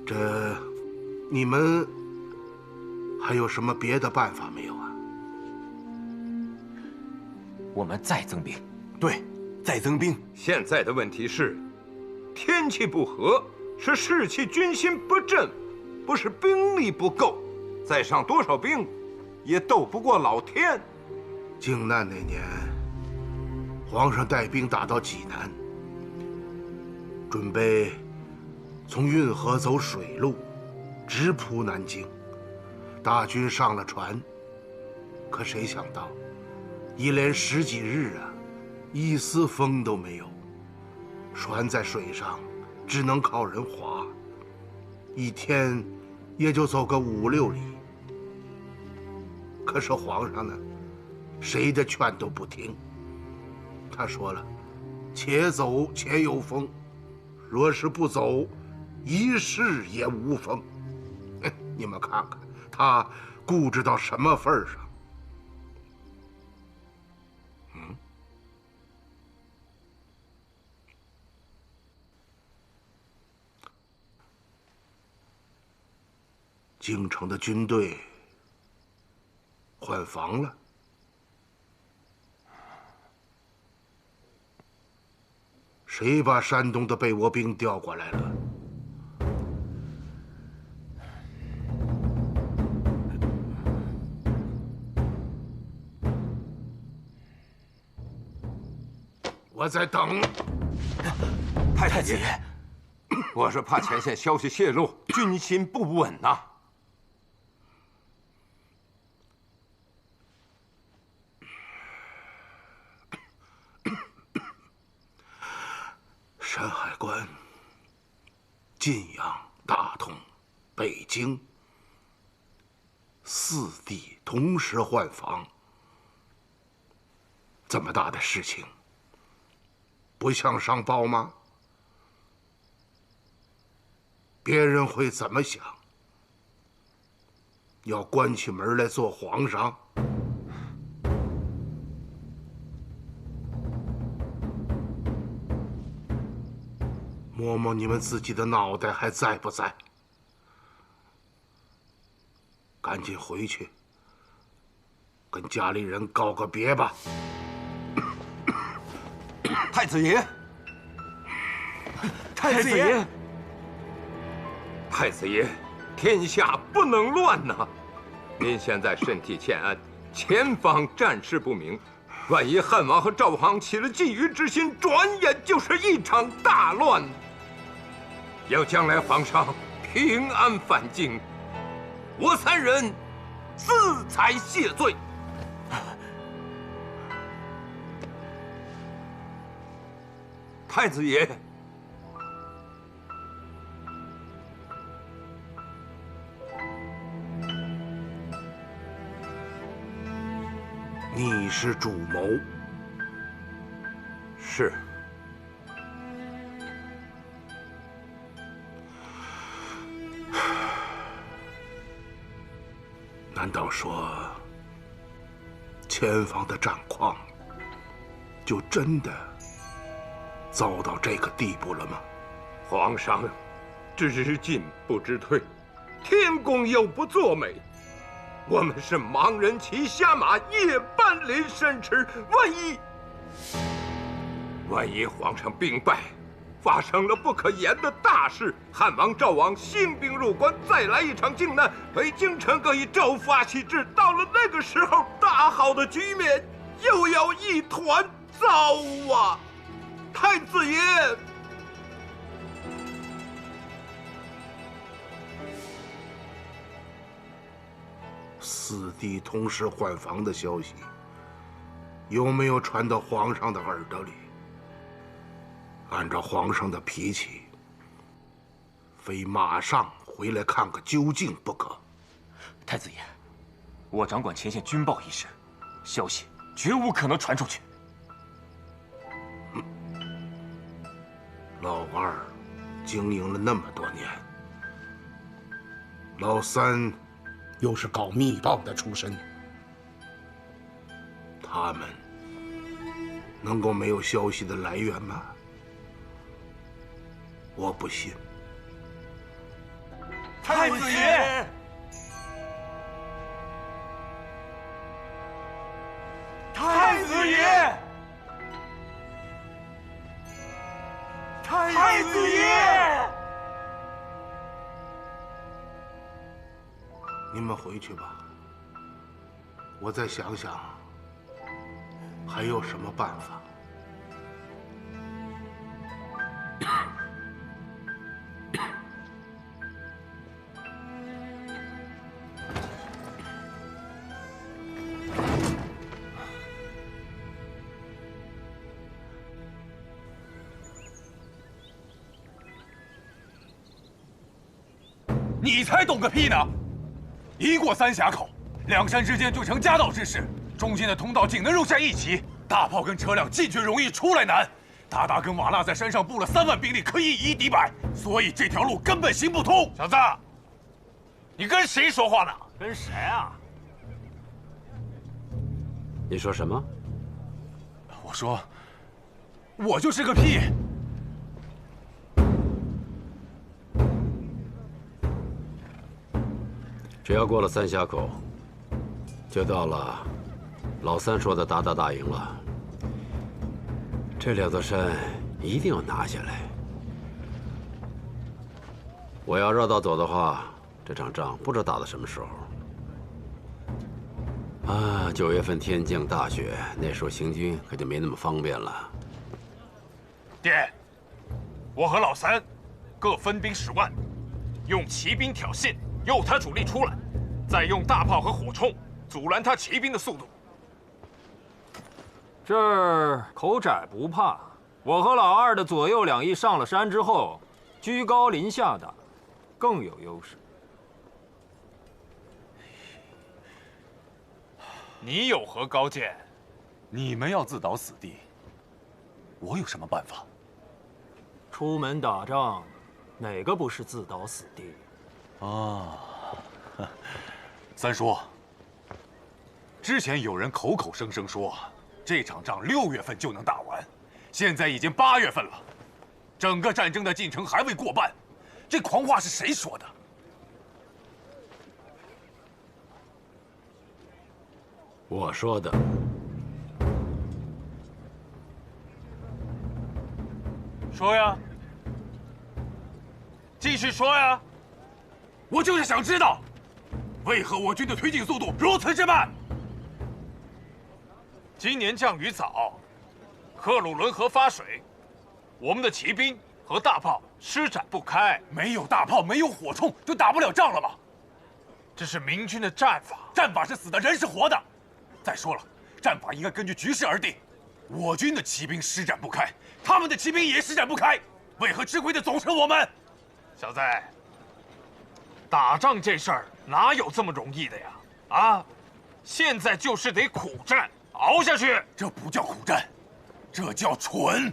Speaker 11: 这，你们。 还有什么别的办法没有啊？
Speaker 14: 我们再增兵。
Speaker 9: 对，再增兵。现在的问题是，天气不和，是士气军心不振，不是兵力不够。再上多少兵，也斗不过老天。
Speaker 11: 靖难那年，皇上带兵打到济南，准备从运河走水路，直扑南京。 大军上了船，可谁想到，一连10几日啊，一丝风都没有，船在水上只能靠人划，一天也就走个5、6里。可是皇上呢，谁的劝都不听。他说了，且走且有风，若是不走，一世也无风。你们看看。 他固执到什么份儿上？京城的军队换防了，谁把山东的被倭兵调过来了？ 我在等。
Speaker 9: 太子爷，我是怕前线消息泄露，军心不稳呐。
Speaker 11: 山海关、晋阳、大同、北京4地同时换防，这么大的事情。不向上报吗？别人会怎么想？要关起门来做皇上？摸摸你们自己的脑袋还在不在？赶紧回去，跟家里人告个别吧。
Speaker 15: 太子爷，太子爷，
Speaker 9: 太子爷，天下不能乱呐！您现在身体欠安，前方战事不明，万一汉王和赵王起了觊觎之心，转眼就是一场大乱。要将来皇上平安返京，我三人自裁谢罪。太子爷，
Speaker 11: 你是主谋。
Speaker 9: 是。
Speaker 11: 难道说，前方的战况就真的糟到这个地步了吗？
Speaker 9: 皇上，只进不知退，天公又不作美，我们是盲人骑瞎马，夜半临深池，万一皇上兵败，发生了不可言的大事，汉王、赵王兴兵入关，再来一场靖难，北京城可以朝发夕至。到了那个时候，大好的局面又要一团糟啊！太子爷，
Speaker 11: 四弟同时换房的消息，有没有传到皇上的耳朵里？按照皇上的脾气，非马上回来看个究竟不可。
Speaker 14: 太子爷，我掌管前线军报一事，消息绝无可能传出去。
Speaker 11: 老二经营了那么多年，老三又是搞密报的出身，他们能够没有消息的来源吗？我不信。
Speaker 12: 太子爷，太子爷，太子爷，
Speaker 11: 你们回去吧，我再想想还有什么办法。
Speaker 12: 你才懂个屁呢！一过三峡口，两山之间就成夹道之势，中间的通道仅能容下一骑，大炮跟车辆进去容易，出来难。鞑靼跟瓦剌在山上布了3万兵力，可以以一敌百，所以这条路根本行不通。
Speaker 13: 小子，你跟谁说话呢？跟谁啊？
Speaker 2: 你说什么？
Speaker 12: 我说，我就是个屁。
Speaker 2: 只要过了三峡口，就到了老三说的鞑靼大营了。这2座山一定要拿下来。我要绕道走的话，这场仗不知道打到什么时候。啊，9月份天降大雪，那时候行军可就没那么方便了。
Speaker 13: 爹，我和老三各分兵10万，用骑兵挑衅，诱他主力出来，再用大炮和火铳阻拦他骑兵的速度。
Speaker 5: 这儿口窄不怕，我和老二的左右两翼上了山之后，居高临下的更有优势。
Speaker 13: 你有何高见？
Speaker 12: 你们要自导死地，我有什么办法？
Speaker 5: 出门打仗，哪个不是自导死地？
Speaker 12: 哦，三叔，之前有人口口声声说这场仗6月份就能打完，现在已经8月份了，整个战争的进程还未过半，这狂话是谁说的？
Speaker 2: 我说的。
Speaker 13: 说呀，继续说呀！
Speaker 12: 我就是想知道，为何我军的推进速度如此之慢？
Speaker 13: 今年降雨早，克鲁伦河发水，我们的骑兵和大炮施展不开。
Speaker 12: 没有大炮，没有火铳，就打不了仗了吗？
Speaker 13: 这是明军的战法，
Speaker 12: 战法是死的，人是活的。再说了，战法应该根据局势而定。我军的骑兵施展不开，他们的骑兵也施展不开，为何吃亏的总是我们？
Speaker 13: 小子，打仗这事儿哪有这么容易的呀？啊，现在就是得苦战，熬下去。
Speaker 12: 这不叫苦战，这叫蠢。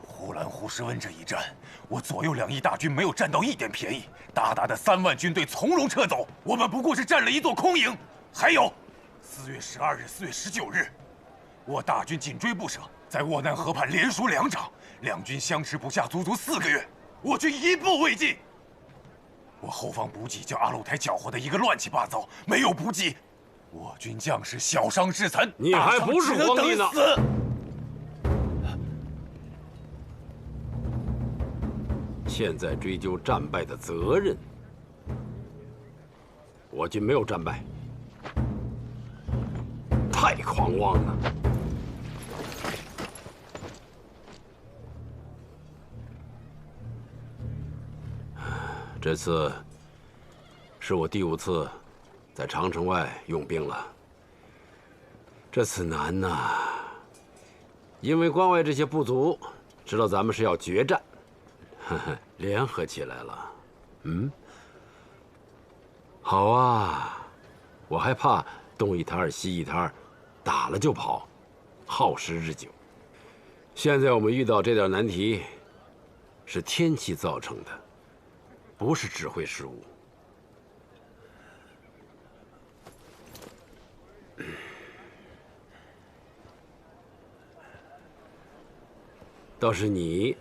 Speaker 12: 呼兰呼什温这一战，我左右2翼大军没有占到一点便宜，大大的3万军队从容撤走，我们不过是占了一座空营。还有，4月12日、4月19日，我大军紧追不舍，在沃南河畔连输2场，两军相持不下足足4个月，我军一步未进。我后方补给叫阿鲁台搅和的一个乱七八糟，没有补给，我军将士小伤致残，
Speaker 2: 你还不是皇帝呢！现在追究战败的责任，我军没有战败，太狂妄了。这次是我第5次在长城外用兵了。这次难呐，因为关外这些部族知道咱们是要决战，联合起来了。好啊，我还怕东一摊西一摊，打了就跑，耗时日久。现在我们遇到这点难题，是天气造成的，不是指挥失误。倒是你，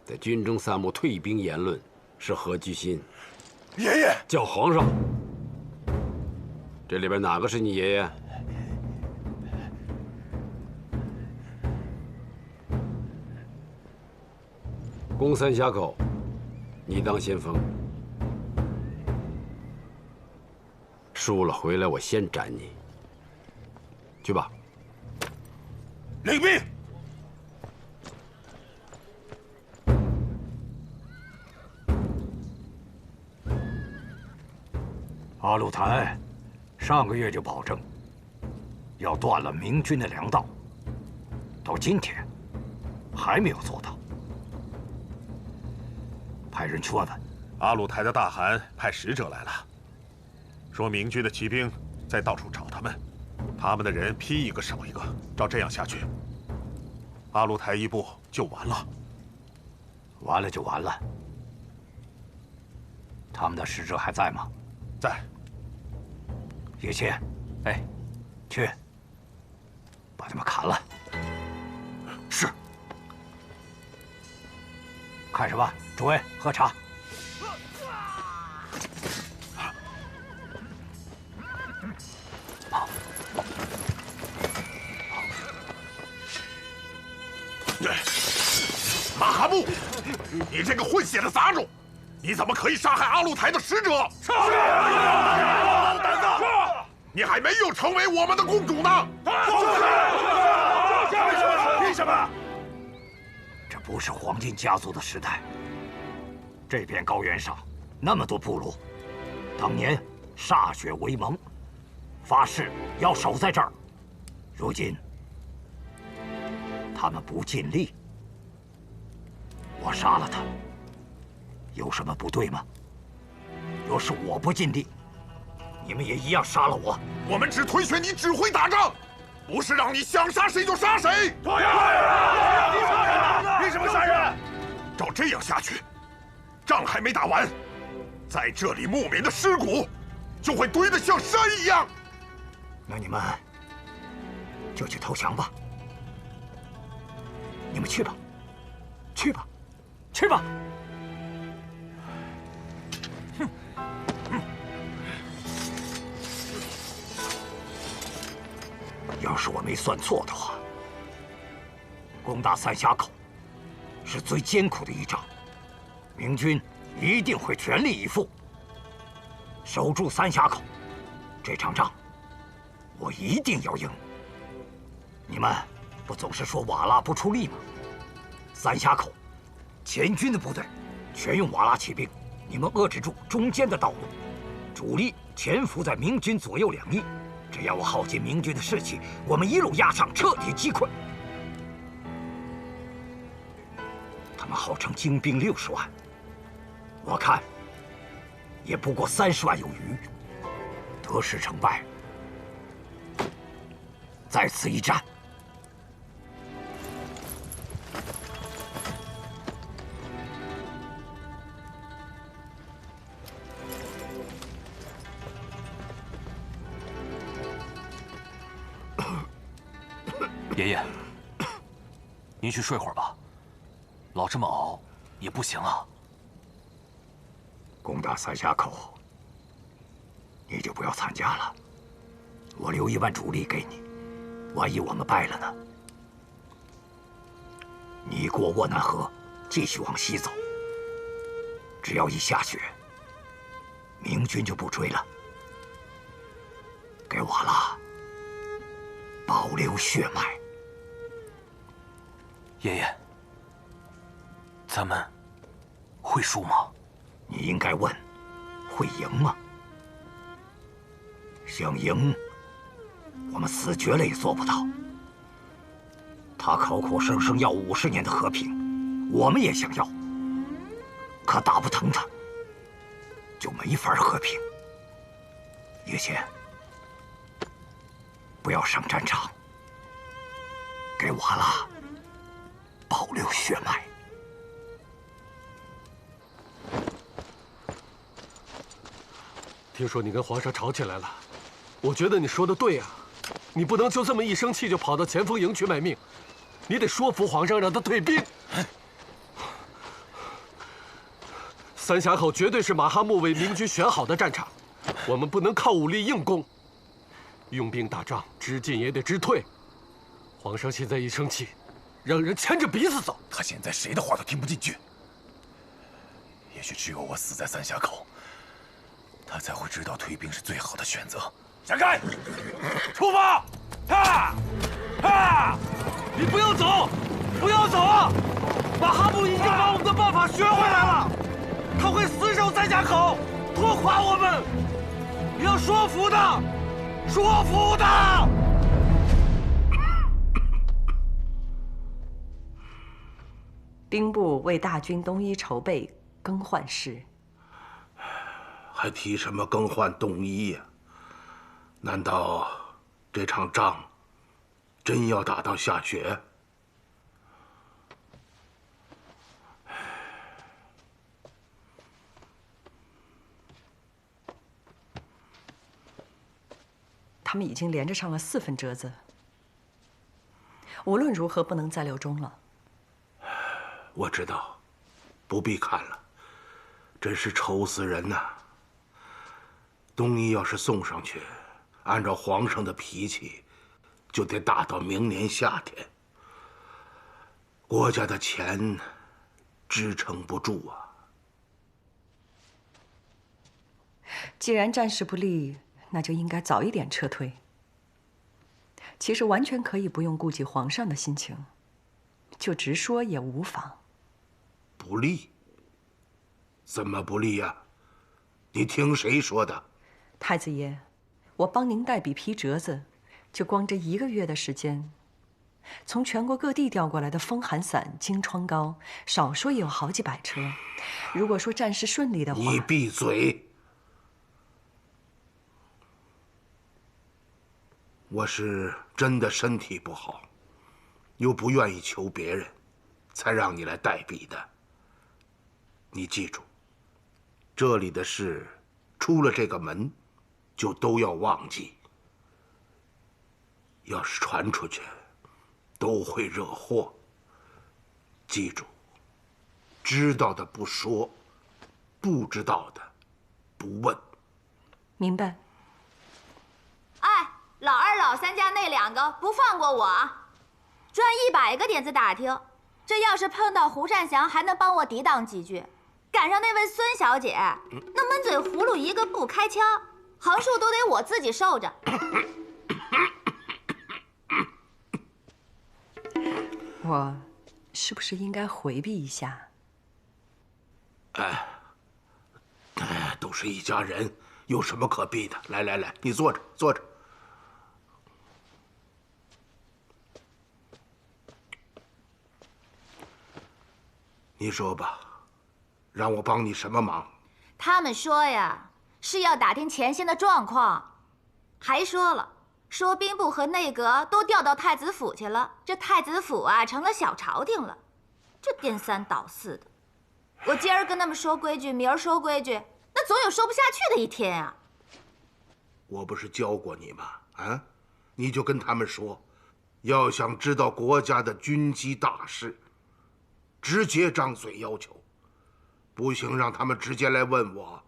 Speaker 2: 在军中散布退兵言论，是何居心？
Speaker 12: 爷爷，
Speaker 2: 叫皇上。这里边哪个是你爷爷？攻三峡口，你当先锋。输了回来，我先斩你。去吧。
Speaker 12: 领命。
Speaker 8: 阿鲁台上个月就保证要断了明军的粮道，到今天还没有做到。派人去问问。
Speaker 10: 阿鲁台的大汗派使者来了，说明军的骑兵在到处找他们，他们的人劈一个少一个，照这样下去，阿鲁台一部就完了。
Speaker 8: 完了就完了。他们的使者还在吗？
Speaker 10: 在。
Speaker 8: 叶谦，哎，去把他们砍了。是。看什么？诸位喝茶。
Speaker 10: 马哈木，你这个混血的杂种，你怎么可以杀害阿鲁台的使者？是。胆子！你还没有成为我们的公主呢！
Speaker 8: 凭什么？这不是黄金家族的时代。这片高原上那么多部落，当年歃血为盟，发誓要守在这儿。如今他们不尽力，我杀了他，有什么不对吗？若是我不尽力，你们也一样杀了我。
Speaker 10: 我们只推选你指挥打仗，不是让你想杀谁就杀谁。
Speaker 4: 对呀，你杀人！凭什么杀人？
Speaker 10: 照这样下去，仗还没打完，在这里木棉的尸骨就会堆得像山一样。
Speaker 8: 那你们就去投降吧。你们去吧，去吧，去吧。要是我没算错的话，攻打三峡口是最艰苦的一仗，明军一定会全力以赴守住三峡口。这场仗我一定要赢。你们不总是说瓦剌不出力吗？三峡口前军的部队全用瓦剌骑兵，你们遏制住中间的道路，主力潜伏在明军左右两翼。只要我耗尽明军的士气，我们一路压上，彻底击溃。他们号称精兵60万，我看也不过30万有余。得失成败，在此一战。
Speaker 14: 爷爷，您去睡会儿吧，老这么熬也不行啊。
Speaker 8: 攻打三峡口，你就不要参加了，我留1万主力给你，万一我们败了呢？你过沃南河，继续往西走，只要一下雪，明军就不追了。给瓦剌保留血脉。
Speaker 14: 爷爷，咱们会输吗？
Speaker 8: 你应该问，会赢吗？想赢，我们死绝了也做不到。他口口声声要50年的和平，我们也想要，可打不疼他，就没法和平。叶谦，不要上战场，给瓦剌保留血脉。
Speaker 3: 听说你跟皇上吵起来了，我觉得你说的对呀，你不能就这么一生气就跑到前锋营去卖命，你得说服皇上让他退兵。三峡口绝对是马哈木为明军选好的战场，我们不能靠武力硬攻，用兵打仗知进也得知退。皇上现在一生气，让人牵着鼻子走。
Speaker 12: 他现在谁的话都听不进去。也许只有我死在三峡口，他才会知道退兵是最好的选择。
Speaker 4: 闪开！出发！
Speaker 3: 你不要走，不要走啊！马哈木已经把我们的办法学回来了，他会死守三峡口，拖垮我们。你要说服他，说服他。
Speaker 7: 兵部为大军东移筹备更换师。
Speaker 11: 还提什么更换东夷呀？难道这场仗真要打到下雪？
Speaker 7: 他们已经连着上了4分折子，无论如何不能再留中了。
Speaker 11: 我知道，不必看了，真是愁死人呐！东夷要是送上去，按照皇上的脾气，就得打到明年夏天。国家的钱支撑不住啊！
Speaker 7: 既然战事不利，那就应该早一点撤退。其实完全可以不用顾及皇上的心情，就直说也无妨。
Speaker 11: 不利？怎么不利呀？你听谁说的？
Speaker 7: 太子爷，我帮您代笔批折子，就光这1个月的时间，从全国各地调过来的风寒散、金疮膏，少说也有好几百车。如果说战事顺利的话，
Speaker 11: 你闭嘴！我是真的身体不好，又不愿意求别人，才让你来代笔的。你记住，这里的事，出了这个门，就都要忘记。要是传出去，都会惹祸。记住，知道的不说，不知道的不问。
Speaker 7: 明白。
Speaker 17: 哎，老二、老三家那2个不放过我，专100个点子打听。这要是碰到胡善祥，还能帮我抵挡几句；赶上那位孙小姐，那闷嘴葫芦一个不开腔，横竖都得我自己受着。
Speaker 7: 我是不是应该回避一下？
Speaker 11: 都是一家人，有什么可避的？来来来，你坐着，坐着。你说吧，让我帮你什么忙？
Speaker 17: 他们说呀，是要打听前线的状况，还说兵部和内阁都调到太子府去了，这太子府啊成了小朝廷了，这颠三倒四的。我今儿跟他们说规矩，明儿说规矩，那总有说不下去的一天啊。
Speaker 11: 我不是教过你吗？啊，你就跟他们说，要想知道国家的军机大事，直接张嘴要求，不行让他们直接来问我，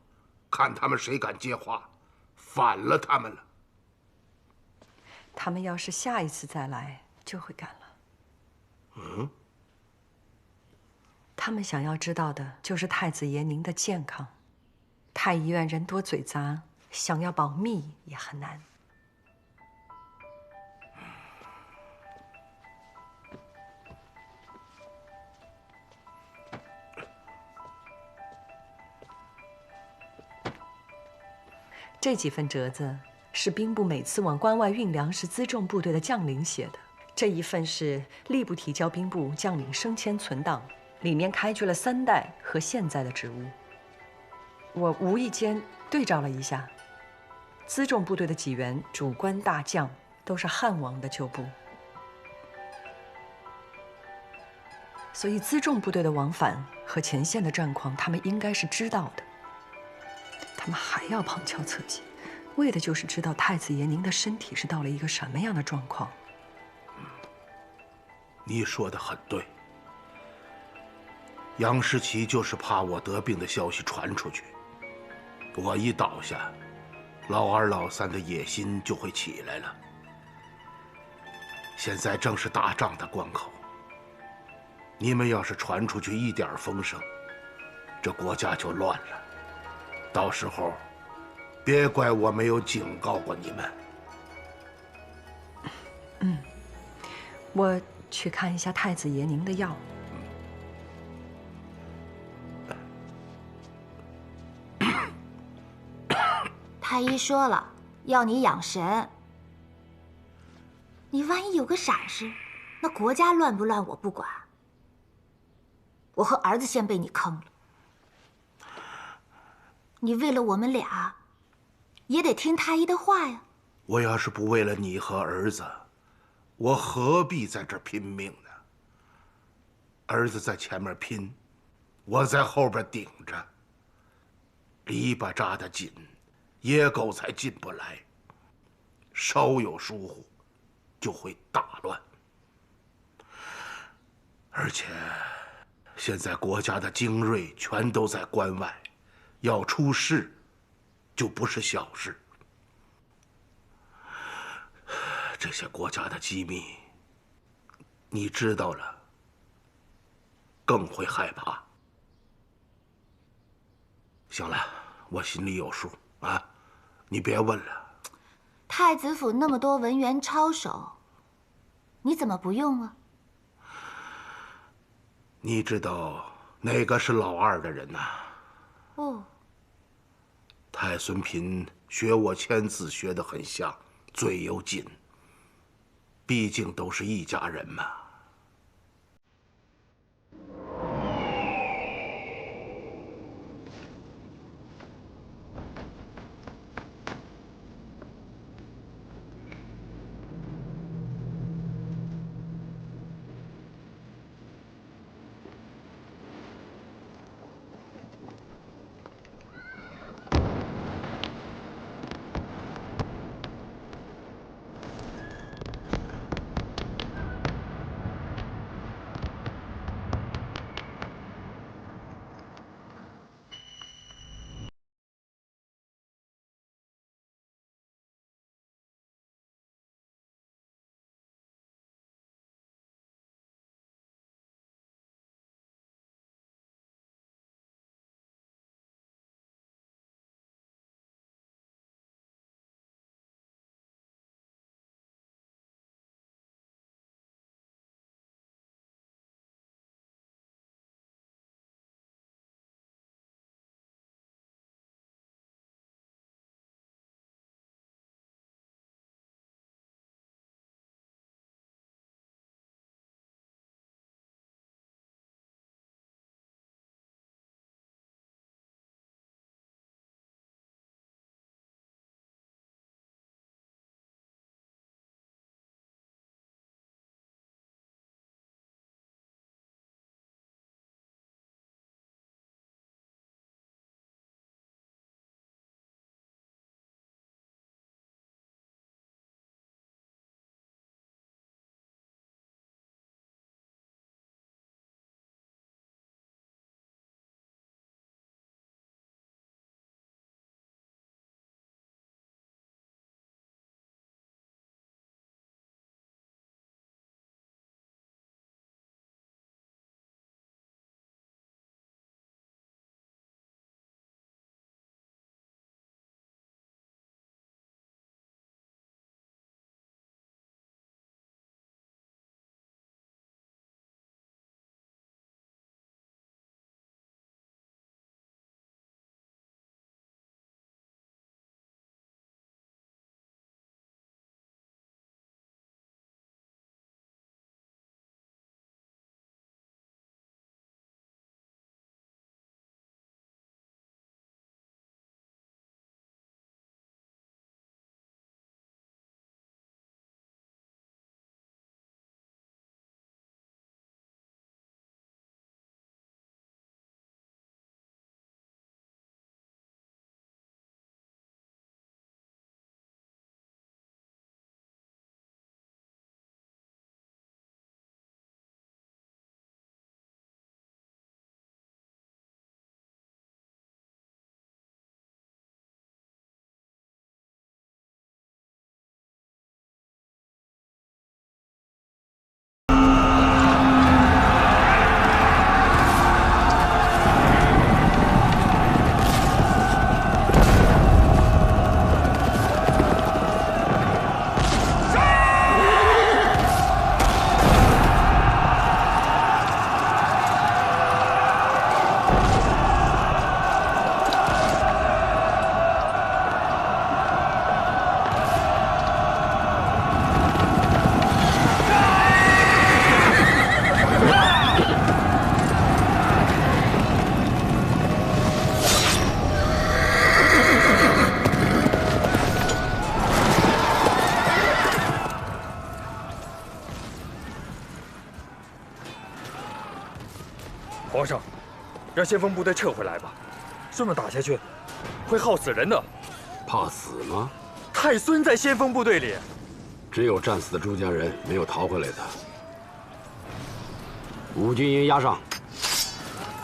Speaker 11: 看他们谁敢接话，反了他们了。
Speaker 7: 他们要是下一次再来，就会敢了。他们想要知道的就是太子爷您的健康。太医院人多嘴杂，想要保密也很难。这几份折子是兵部每次往关外运粮食辎重部队的将领写的。这一份是吏部提交兵部将领升迁存档，里面开具了3代和现在的职务。我无意间对照了一下，辎重部队的几员主官大将都是汉王的旧部，所以辎重部队的往返和前线的战况，他们应该是知道的。他们还要旁敲侧击，为的就是知道太子爷您的身体是到了一个什么样的状况。
Speaker 11: 你说的很对，杨士奇就是怕我得病的消息传出去，我一倒下，老二老三的野心就会起来了。现在正是打仗的关口，你们要是传出去一点风声，这国家就乱了。到时候，别怪我没有警告过你们。
Speaker 7: 我去看一下太子爷您的药。
Speaker 17: 太医说了，要你养神。你万一有个闪失，那国家乱不乱我不管。我和儿子先被你坑了，你为了我们俩，也得听太医的话呀。
Speaker 11: 我要是不为了你和儿子，我何必在这儿拼命呢？儿子在前面拼，我在后边顶着。篱笆扎得紧，野狗才进不来。稍有疏忽，就会大乱。而且，现在国家的精锐全都在关外，要出事，就不是小事。这些国家的机密，你知道了，更会害怕。行了，我心里有数啊，你别问了。
Speaker 17: 太子府那么多文员抄手，你怎么不用啊？
Speaker 11: 你知道哪个是老二的人呐？
Speaker 17: 哦，
Speaker 11: 太孙嫔学我签字学得很像，最有劲。毕竟都是一家人嘛。
Speaker 1: 让先锋部队撤回来吧，这么打下去，会耗死人的。
Speaker 2: 怕死吗？
Speaker 1: 太孙在先锋部队里，
Speaker 2: 只有战死的朱家人，没有逃回来的。5军营压上。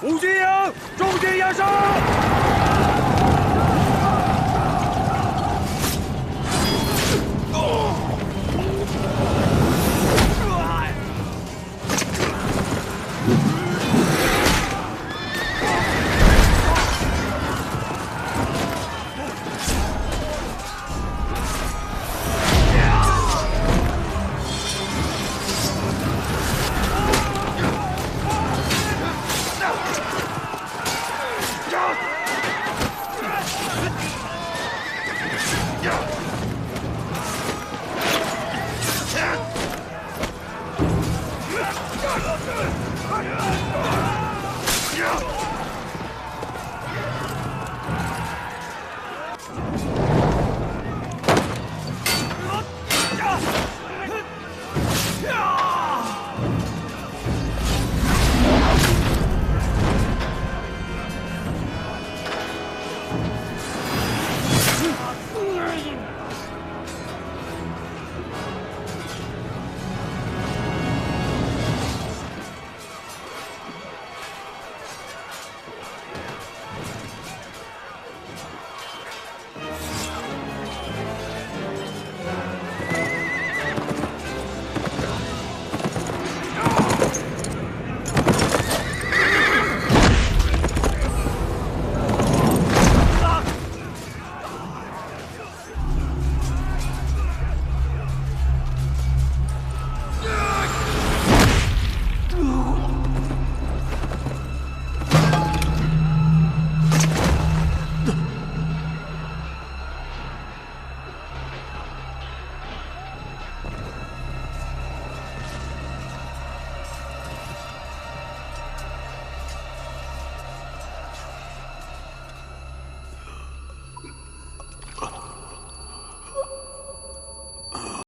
Speaker 1: 5军营，中军压上。